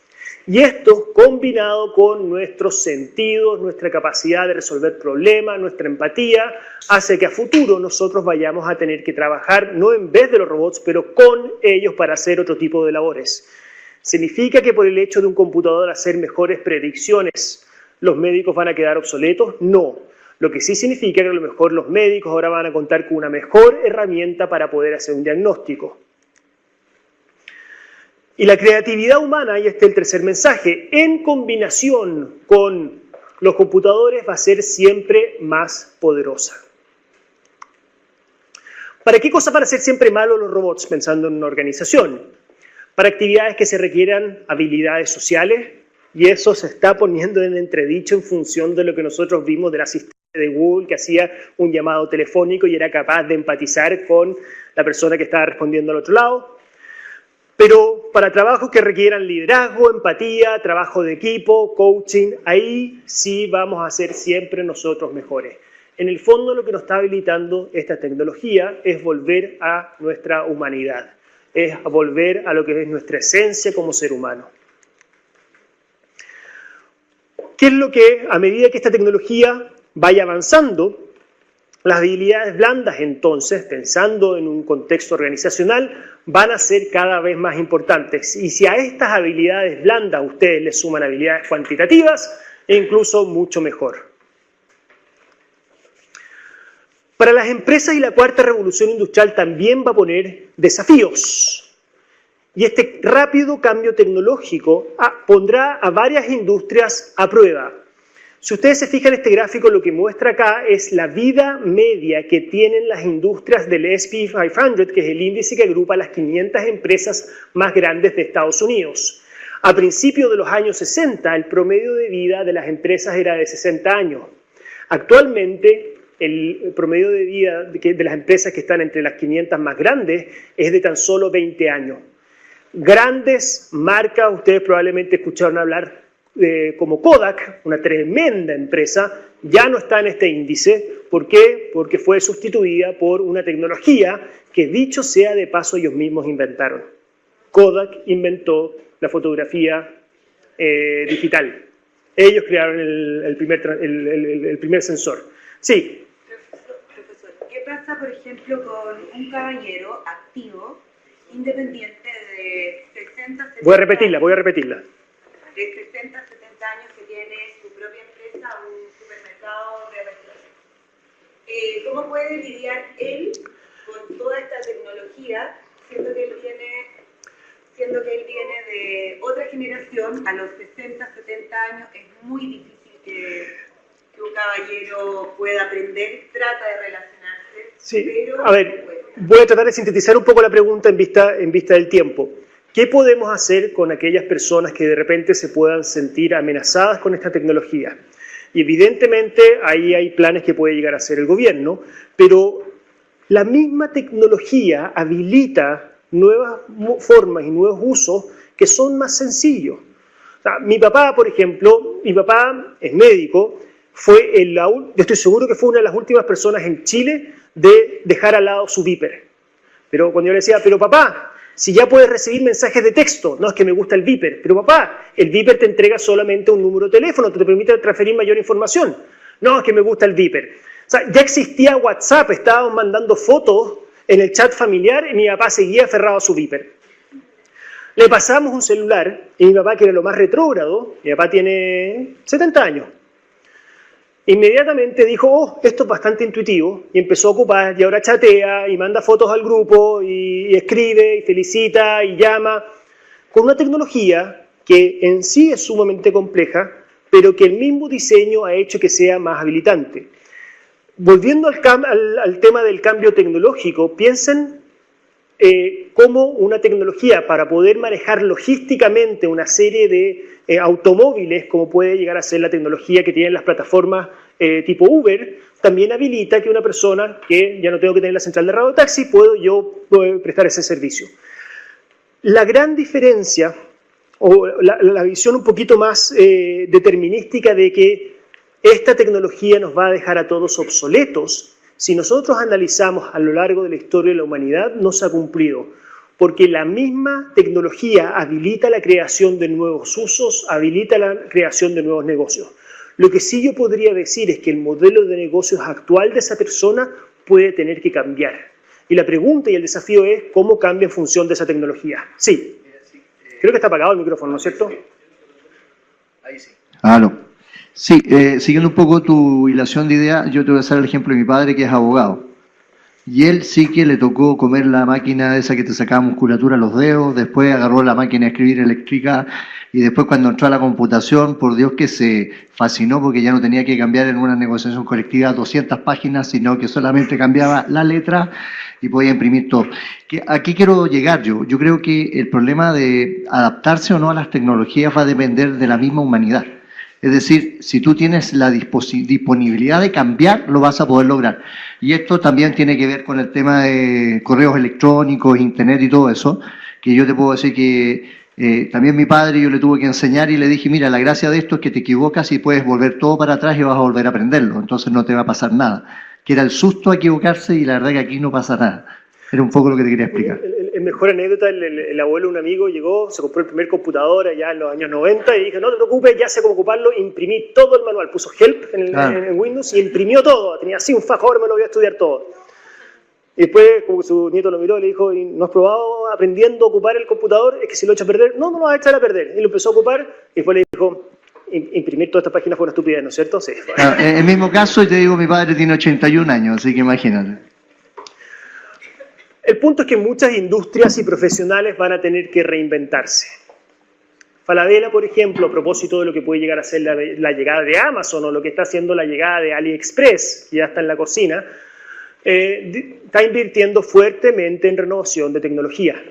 y esto combinado con nuestros sentidos, nuestra capacidad de resolver problemas, nuestra empatía, hace que a futuro nosotros vayamos a tener que trabajar no en vez de los robots, pero con ellos para hacer otro tipo de labores. ¿Significa que por el hecho de un computador hacer mejores predicciones los médicos van a quedar obsoletos? No. Lo que sí significa que a lo mejor los médicos ahora van a contar con una mejor herramienta para poder hacer un diagnóstico. Y la creatividad humana, y este es el tercer mensaje, en combinación con los computadores va a ser siempre más poderosa. ¿Para qué cosa van a ser siempre malos los robots pensando en una organización? Para actividades que se requieran habilidades sociales, y eso se está poniendo en entredicho en función de lo que nosotros vimos del asistente de Google que hacía un llamado telefónico y era capaz de empatizar con la persona que estaba respondiendo al otro lado. Pero para trabajos que requieran liderazgo, empatía, trabajo de equipo, coaching, ahí sí vamos a ser siempre nosotros mejores. En el fondo lo que nos está habilitando esta tecnología es volver a nuestra humanidad, es volver a lo que es nuestra esencia como ser humano. ¿Qué es lo que, a medida que esta tecnología vaya avanzando, las habilidades blandas entonces, pensando en un contexto organizacional, van a ser cada vez más importantes? Y si a estas habilidades blandas ustedes les suman habilidades cuantitativas, incluso mucho mejor. Para las empresas y la cuarta revolución industrial también va a poner desafíos. Y este rápido cambio tecnológico pondrá a varias industrias a prueba. Si ustedes se fijan en este gráfico, lo que muestra acá es la vida media que tienen las industrias del S&P 500, que es el índice que agrupa las 500 empresas más grandes de Estados Unidos. A principios de los años 60, el promedio de vida de las empresas era de 60 años. Actualmente, el promedio de vida de las empresas que están entre las 500 más grandes es de tan solo 20 años. Grandes marcas, ustedes probablemente escucharon hablar como Kodak, una tremenda empresa, ya no está en este índice. ¿Por qué? Porque fue sustituida por una tecnología que, dicho sea de paso, ellos mismos inventaron. Kodak inventó la fotografía digital. Ellos crearon el primer sensor. Sí. Profesor, ¿qué pasa, por ejemplo, con un caballero activo, independiente de 60, 70 Voy a repetirla. De 60, 70 años que tiene su propia empresa, un supermercado de restauración? ¿Cómo puede lidiar él con toda esta tecnología, siendo que él viene de otra generación? A los 60, 70 años es muy difícil que un caballero pueda aprender, trata de relacionarse. Sí, pero a ver, voy a tratar de sintetizar un poco la pregunta en vista del tiempo. ¿Qué podemos hacer con aquellas personas que de repente se puedan sentir amenazadas con esta tecnología? Y evidentemente ahí hay planes que puede llegar a hacer el gobierno, pero la misma tecnología habilita nuevas formas y nuevos usos que son más sencillos. O sea, mi papá, por ejemplo, es médico, yo estoy seguro que fue una de las últimas personas en Chile de dejar al lado su Viper. Pero cuando yo le decía, pero papá, si ya puedes recibir mensajes de texto, no es que me gusta el Viper, pero papá, el Viper te entrega solamente un número de teléfono, te permite transferir mayor información. No, es que me gusta el Viper. O sea, ya existía WhatsApp, estábamos mandando fotos En el chat familiar, mi papá seguía aferrado a su Viper. Le pasamos un celular, y mi papá, que era lo más retrógrado, mi papá tiene 70 años, inmediatamente dijo, oh, esto es bastante intuitivo, y empezó a ocupar, y ahora chatea, y manda fotos al grupo, y escribe, y felicita, y llama, con una tecnología que en sí es sumamente compleja, pero que el mismo diseño ha hecho que sea más habilitante. Volviendo al tema del cambio tecnológico, piensen cómo una tecnología para poder manejar logísticamente una serie de automóviles, como puede llegar a ser la tecnología que tienen las plataformas tipo Uber, también habilita que una persona que ya no tengo que tener la central de radiotaxi, puedo yo prestar ese servicio. La gran diferencia, o la visión un poquito más determinística de que esta tecnología nos va a dejar a todos obsoletos, si nosotros analizamos a lo largo de la historia de la humanidad, no se ha cumplido, porque la misma tecnología habilita la creación de nuevos usos, habilita la creación de nuevos negocios. Lo que sí yo podría decir es que el modelo de negocios actual de esa persona puede tener que cambiar. Y la pregunta y el desafío es cómo cambia en función de esa tecnología. Sí. Creo que está apagado el micrófono, ¿no es cierto? Ahí sí. Aló. Sí, siguiendo un poco tu hilación de idea, yo te voy a hacer el ejemplo de mi padre, que es abogado. Y él sí que le tocó comer la máquina esa que te sacaba musculatura a los dedos, después agarró la máquina de escribir eléctrica, y después cuando entró a la computación, por Dios que se fascinó porque ya no tenía que cambiar en una negociación colectiva 200 páginas, sino que solamente cambiaba la letra y podía imprimir todo. ¿A qué quiero llegar yo? Yo creo que el problema de adaptarse o no a las tecnologías va a depender de la misma humanidad. Es decir, si tú tienes la disponibilidad de cambiar, lo vas a poder lograr. Y esto también tiene que ver con el tema de correos electrónicos, internet y todo eso, que yo te puedo decir que también mi padre yo le tuve que enseñar y le dije, mira, la gracia de esto es que te equivocas y puedes volver todo para atrás y vas a volver a aprenderlo, entonces no te va a pasar nada. Que era el susto a equivocarse y la verdad que aquí no pasa nada. Era un poco lo que te quería explicar. El mejor anécdota, el abuelo de un amigo llegó, se compró el primer computador allá en los años 90 y dije, no te preocupes, ya sé cómo ocuparlo, imprimí todo el manual, puso Help en Windows y imprimió todo, tenía así un fajo, ahora me lo voy a estudiar todo. Y después, como su nieto lo miró, le dijo, ¿no has probado aprendiendo a ocupar el computador? Es que si lo echas a perder, no lo vas a echar a perder. Y lo empezó a ocupar y después le dijo, imprimir todas estas páginas fue una estupidez, ¿no es cierto? Sí. Claro, en el mismo caso, y te digo, mi padre tiene 81 años, así que imagínate. El punto es que muchas industrias y profesionales van a tener que reinventarse. Falabella, por ejemplo, a propósito de lo que puede llegar a ser la llegada de Amazon o lo que está haciendo la llegada de AliExpress, que ya está en la cocina, está invirtiendo fuertemente en renovación de tecnología.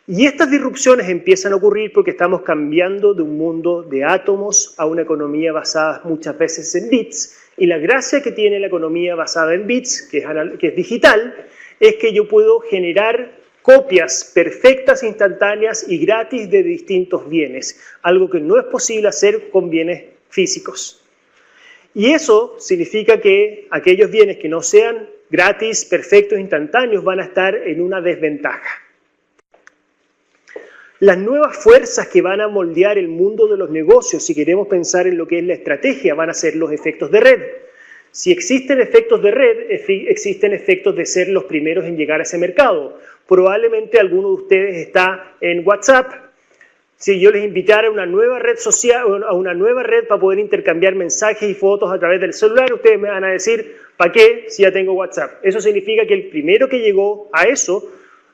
Y estas disrupciones empiezan a ocurrir porque estamos cambiando de un mundo de átomos a una economía basada muchas veces en bits. Y la gracia que tiene la economía basada en bits, que es digital, es que yo puedo generar copias perfectas, instantáneas y gratis de distintos bienes, algo que no es posible hacer con bienes físicos. Y eso significa que aquellos bienes que no sean gratis, perfectos, instantáneos, van a estar en una desventaja. Las nuevas fuerzas que van a moldear el mundo de los negocios, si queremos pensar en lo que es la estrategia, van a ser los efectos de red. Si existen efectos de red, existen efectos de ser los primeros en llegar a ese mercado. Probablemente alguno de ustedes está en WhatsApp. Si yo les invitara a una nueva red social, a una nueva red para poder intercambiar mensajes y fotos a través del celular, ustedes me van a decir, ¿para qué si ya tengo WhatsApp? Eso significa que el primero que llegó a eso,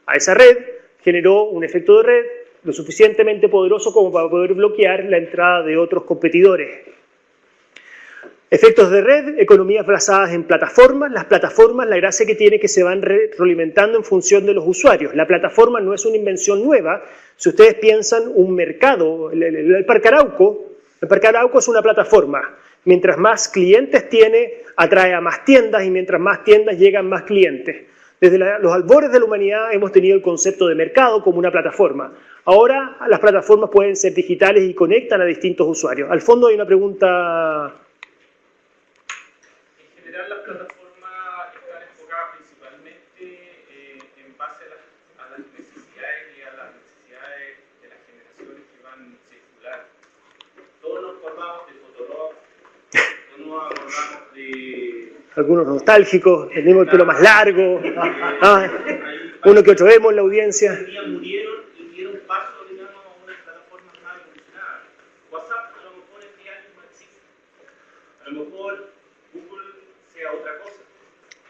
a esa red, generó un efecto de red lo suficientemente poderoso como para poder bloquear la entrada de otros competidores. Efectos de red, economías basadas en plataformas. Las plataformas, la gracia que tiene es que se van retroalimentando en función de los usuarios. La plataforma no es una invención nueva. Si ustedes piensan un mercado, el Parque Arauco es una plataforma. Mientras más clientes tiene, atrae a más tiendas y mientras más tiendas llegan más clientes. Desde los albores de la humanidad hemos tenido el concepto de mercado como una plataforma. Ahora las plataformas pueden ser digitales y conectan a distintos usuarios. Al fondo hay una pregunta. Las plataformas están enfocadas principalmente en base a las necesidades y a las necesidades de las generaciones que van a circular. Todos nos acordamos de Fotolog, todos nos acordamos de algunos nostálgicos, tenemos el pelo más largo, uno que otro vemos en la audiencia. Murieron y dieron paso, digamos, a unas plataformas más evolucionadas. WhatsApp a lo mejor en 10 años no existe. A lo mejor Google sea otra cosa.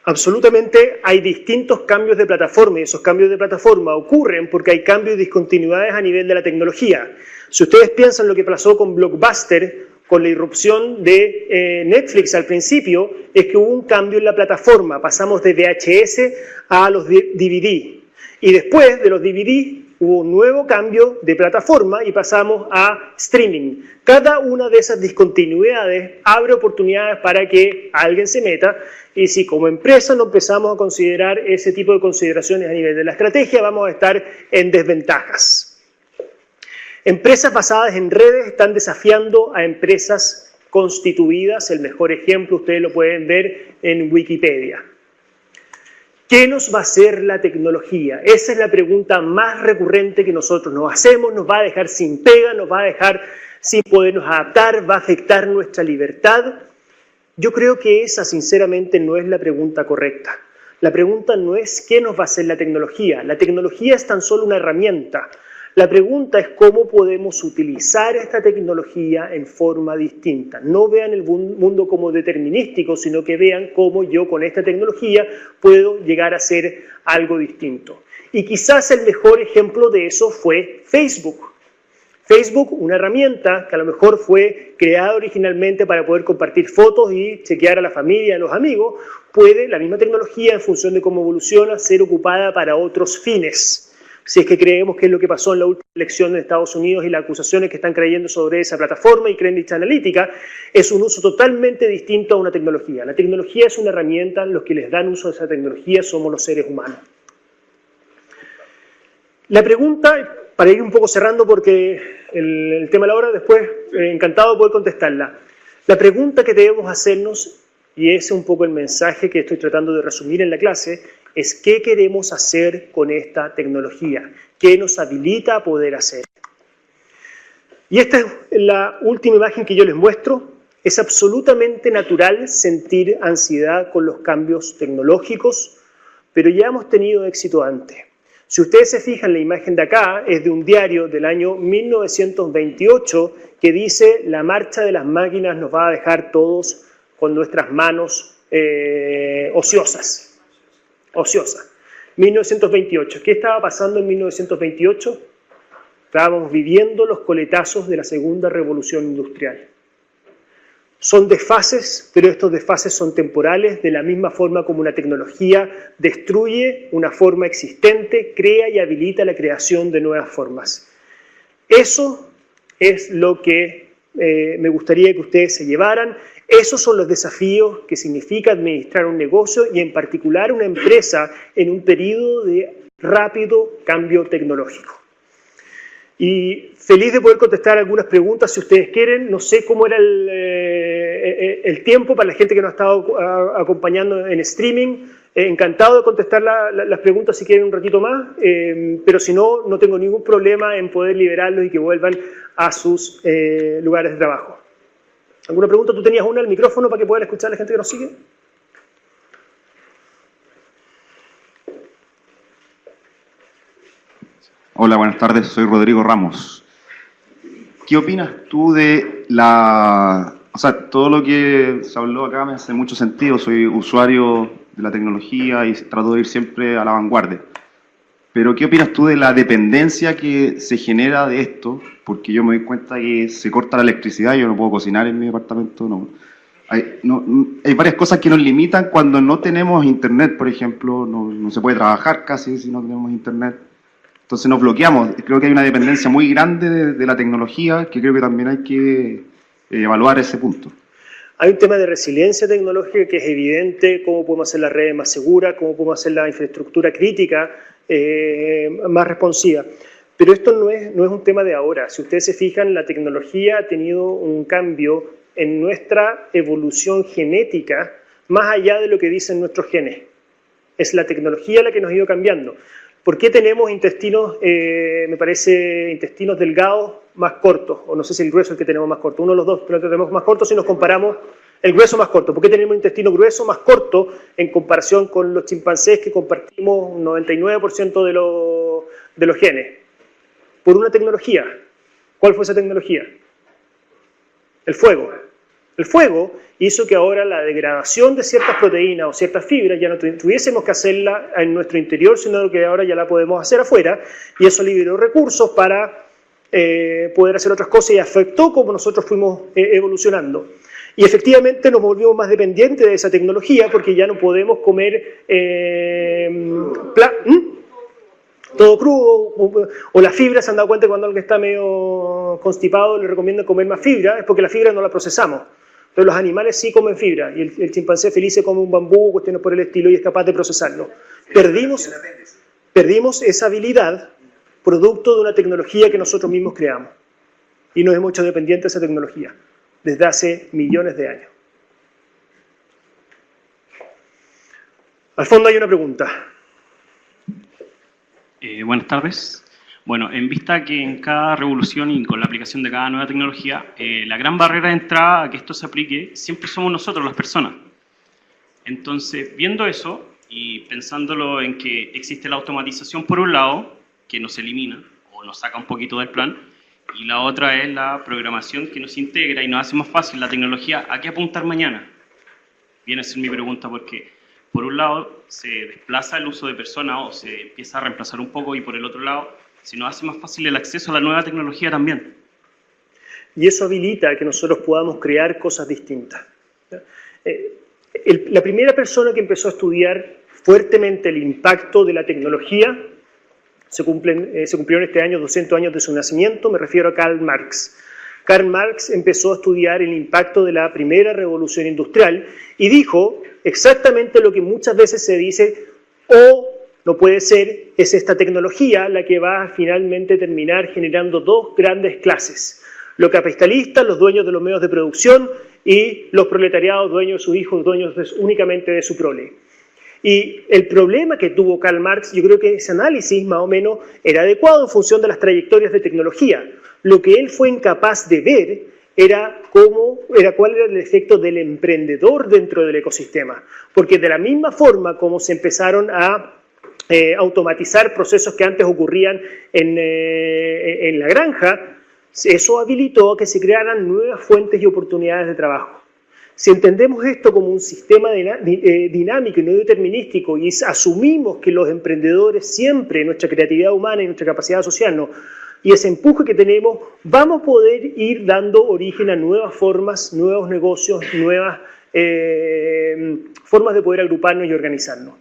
Absolutamente hay distintos cambios de plataforma y esos cambios de plataforma ocurren porque hay cambios y discontinuidades a nivel de la tecnología. Si ustedes piensan lo que pasó con Blockbuster, con la irrupción de Netflix al principio, es que hubo un cambio en la plataforma, pasamos de VHS a los DVD. Y después de los DVD hubo un nuevo cambio de plataforma y pasamos a streaming. Cada una de esas discontinuidades abre oportunidades para que alguien se meta y si como empresa no empezamos a considerar ese tipo de consideraciones a nivel de la estrategia, vamos a estar en desventajas. Empresas basadas en redes están desafiando a empresas constituidas. El mejor ejemplo ustedes lo pueden ver en Wikipedia. ¿Qué nos va a hacer la tecnología? Esa es la pregunta más recurrente que nosotros nos hacemos. ¿Nos va a dejar sin pega? ¿Nos va a dejar sin podernos adaptar? ¿Va a afectar nuestra libertad? Yo creo que esa, sinceramente, no es la pregunta correcta. La pregunta no es qué nos va a hacer la tecnología. La tecnología es tan solo una herramienta. La pregunta es cómo podemos utilizar esta tecnología en forma distinta. No vean el mundo como determinístico, sino que vean cómo yo con esta tecnología puedo llegar a ser algo distinto. Y quizás el mejor ejemplo de eso fue Facebook. Facebook, una herramienta que a lo mejor fue creada originalmente para poder compartir fotos y chequear a la familia, a los amigos, puede, la misma tecnología, en función de cómo evoluciona, ser ocupada para otros fines. Si es que creemos que es lo que pasó en la última elección de Estados Unidos y las acusaciones que están creyendo sobre esa plataforma y Cambridge Analytica, es un uso totalmente distinto a una tecnología. La tecnología es una herramienta, los que les dan uso a esa tecnología somos los seres humanos. La pregunta, para ir un poco cerrando porque el tema de la hora, después encantado de poder contestarla. La pregunta que debemos hacernos, y ese es un poco el mensaje que estoy tratando de resumir en la clase, es qué queremos hacer con esta tecnología, qué nos habilita a poder hacer. Y esta es la última imagen que yo les muestro. Es absolutamente natural sentir ansiedad con los cambios tecnológicos, pero ya hemos tenido éxito antes. Si ustedes se fijan, la imagen de acá es de un diario del año 1928 que dice: la marcha de las máquinas nos va a dejar todos con nuestras manos ociosas. 1928. ¿Qué estaba pasando en 1928? Estábamos viviendo los coletazos de la segunda revolución industrial. Son desfases, pero estos desfases son temporales, de la misma forma como una tecnología destruye una forma existente, crea y habilita la creación de nuevas formas. Eso es lo que me gustaría que ustedes se llevaran. Esos son los desafíos que significa administrar un negocio y en particular una empresa en un periodo de rápido cambio tecnológico. Y feliz de poder contestar algunas preguntas si ustedes quieren. No sé cómo era el tiempo para la gente que nos ha estado acompañando en streaming. Encantado de contestar las preguntas si quieren un ratito más, pero si no, no tengo ningún problema en poder liberarlos y que vuelvan a sus lugares de trabajo. ¿Alguna pregunta? ¿Tú tenías una al micrófono para que puedan escuchar a la gente que nos sigue? Hola, buenas tardes. Soy Rodrigo Ramos. ¿Qué opinas tú de todo lo que se habló acá me hace mucho sentido? Soy usuario de la tecnología y trato de ir siempre a la vanguardia. Pero ¿qué opinas tú de la dependencia que se genera de esto? Porque yo me doy cuenta que se corta la electricidad, yo no puedo cocinar en mi departamento, no. Hay varias cosas que nos limitan cuando no tenemos internet, por ejemplo, no se puede trabajar casi si no tenemos internet. Entonces nos bloqueamos. Creo que hay una dependencia muy grande de la tecnología, que creo que también hay que evaluar ese punto. Hay un tema de resiliencia tecnológica que es evidente, cómo podemos hacer las redes más seguras, cómo podemos hacer la infraestructura crítica más responsiva. Pero esto no es un tema de ahora. Si ustedes se fijan, la tecnología ha tenido un cambio en nuestra evolución genética más allá de lo que dicen nuestros genes. Es la tecnología la que nos ha ido cambiando. ¿Por qué tenemos intestinos, me parece, intestinos delgados más cortos? O no sé si el grueso es el que tenemos más corto. Uno de los dos, pero tenemos más cortos si nos comparamos El grueso más corto. ¿Por qué tenemos un intestino grueso más corto en comparación con los chimpancés que compartimos un 99% de los genes? Por una tecnología. ¿Cuál fue esa tecnología? El fuego. El fuego hizo que ahora la degradación de ciertas proteínas o ciertas fibras ya no tuviésemos que hacerla en nuestro interior, sino que ahora ya la podemos hacer afuera, y eso liberó recursos para poder hacer otras cosas y afectó cómo nosotros fuimos evolucionando. Y efectivamente nos volvimos más dependientes de esa tecnología porque ya no podemos comer todo crudo, o las fibras. Se han dado cuenta que cuando alguien está medio constipado le recomiendan comer más fibra, es porque la fibra no la procesamos. Entonces los animales sí comen fibra, y el chimpancé feliz se come un bambú, cuestiones por el estilo, y es capaz de procesarlo. Perdimos esa habilidad producto de una tecnología que nosotros mismos creamos. Y nos hemos hecho dependientes de esa tecnología desde hace millones de años. Al fondo hay una pregunta. Buenas tardes. Bueno, en vista que en cada revolución y con la aplicación de cada nueva tecnología, la gran barrera de entrada a que esto se aplique siempre somos nosotros, las personas. Entonces, viendo eso y pensándolo en que existe la automatización por un lado, que nos elimina o nos saca un poquito del plan, y la otra es la programación que nos integra y nos hace más fácil la tecnología. ¿A qué apuntar mañana? Viene a ser mi pregunta, porque por un lado se desplaza el uso de personas o se empieza a reemplazar un poco, y por el otro lado se nos hace más fácil el acceso a la nueva tecnología también. Y eso habilita que nosotros podamos crear cosas distintas. La primera persona que empezó a estudiar fuertemente el impacto de la tecnología se cumplieron este año 200 años de su nacimiento. Me refiero a Karl Marx. Karl Marx empezó a estudiar el impacto de la primera revolución industrial y dijo exactamente lo que muchas veces se dice: o no puede ser, es esta tecnología la que va a finalmente terminar generando dos grandes clases: los capitalistas, los dueños de los medios de producción, y los proletariados, dueños de sus hijos, dueños únicamente de su prole. Y el problema que tuvo Karl Marx, yo creo que ese análisis más o menos era adecuado en función de las trayectorias de tecnología. Lo que él fue incapaz de ver era cuál era el efecto del emprendedor dentro del ecosistema. Porque de la misma forma como se empezaron a automatizar procesos que antes ocurrían en la granja, eso habilitó a que se crearan nuevas fuentes y oportunidades de trabajo. Si entendemos esto como un sistema dinámico y no determinístico, y asumimos que los emprendedores siempre, nuestra creatividad humana y nuestra capacidad de asociarnos, y ese empuje que tenemos, vamos a poder ir dando origen a nuevas formas, nuevos negocios, nuevas formas de poder agruparnos y organizarnos.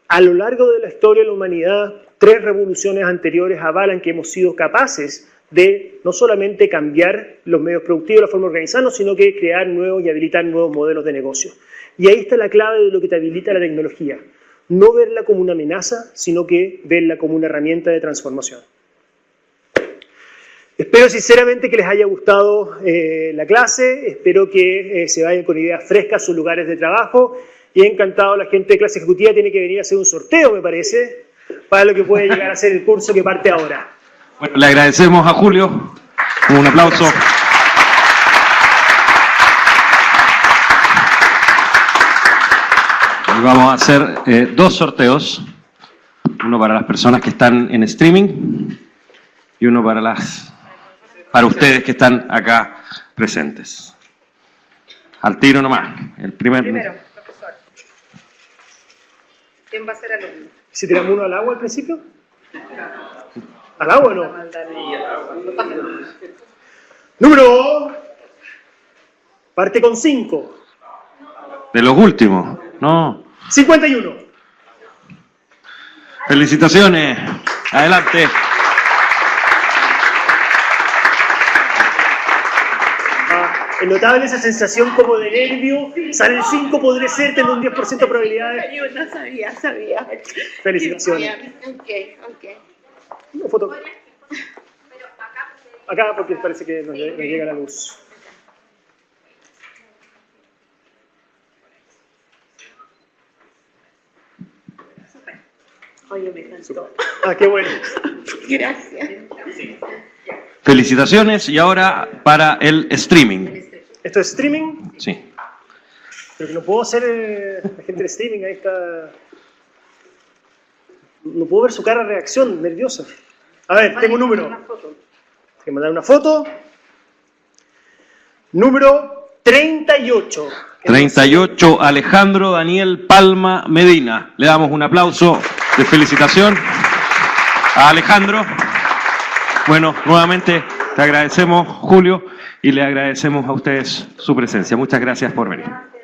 A lo largo de la historia de la humanidad, 3 revoluciones anteriores avalan que hemos sido capaces de no solamente cambiar los medios productivos, la forma de organizarnos, sino que crear nuevos y habilitar nuevos modelos de negocio. Y ahí está la clave de lo que te habilita la tecnología. No verla como una amenaza, sino que verla como una herramienta de transformación. Espero sinceramente que les haya gustado la clase, espero que se vayan con ideas frescas a sus lugares de trabajo, y he encantado. La gente de clase ejecutiva tiene que venir a hacer un sorteo, me parece, para lo que puede llegar a ser el curso que parte ahora. Bueno, le agradecemos a Julio. Un aplauso. Y vamos a hacer 2 sorteos. Uno para las personas que están en streaming y uno para ustedes que están acá presentes. Al tiro nomás. Primero, profesor. ¿Quién va a ser alumno? ¿Si tiramos uno al agua al principio? ¿Al agua o no? Número. Parte con 5. De los últimos, ¿no? 51. Felicitaciones. Adelante. Es notable esa sensación como de nervio. Sale el 5, podría ser, tener un 10% de probabilidades. Yo no sabía. Felicitaciones. Ok. Una foto. Acá, porque parece que nos llega la luz. Oye, me encantó. Qué bueno. Gracias. Felicitaciones. Y ahora para el streaming. ¿Esto es streaming? Sí. Pero que no puedo hacer la gente de streaming, ahí está. No puedo ver su cara de reacción, nerviosa. A ver, tengo un número. Tengo que mandar una foto. Número 38. 38, Alejandro Daniel Palma Medina. Le damos un aplauso de felicitación a Alejandro. Bueno, nuevamente te agradecemos, Julio, y le agradecemos a ustedes su presencia. Muchas gracias por venir.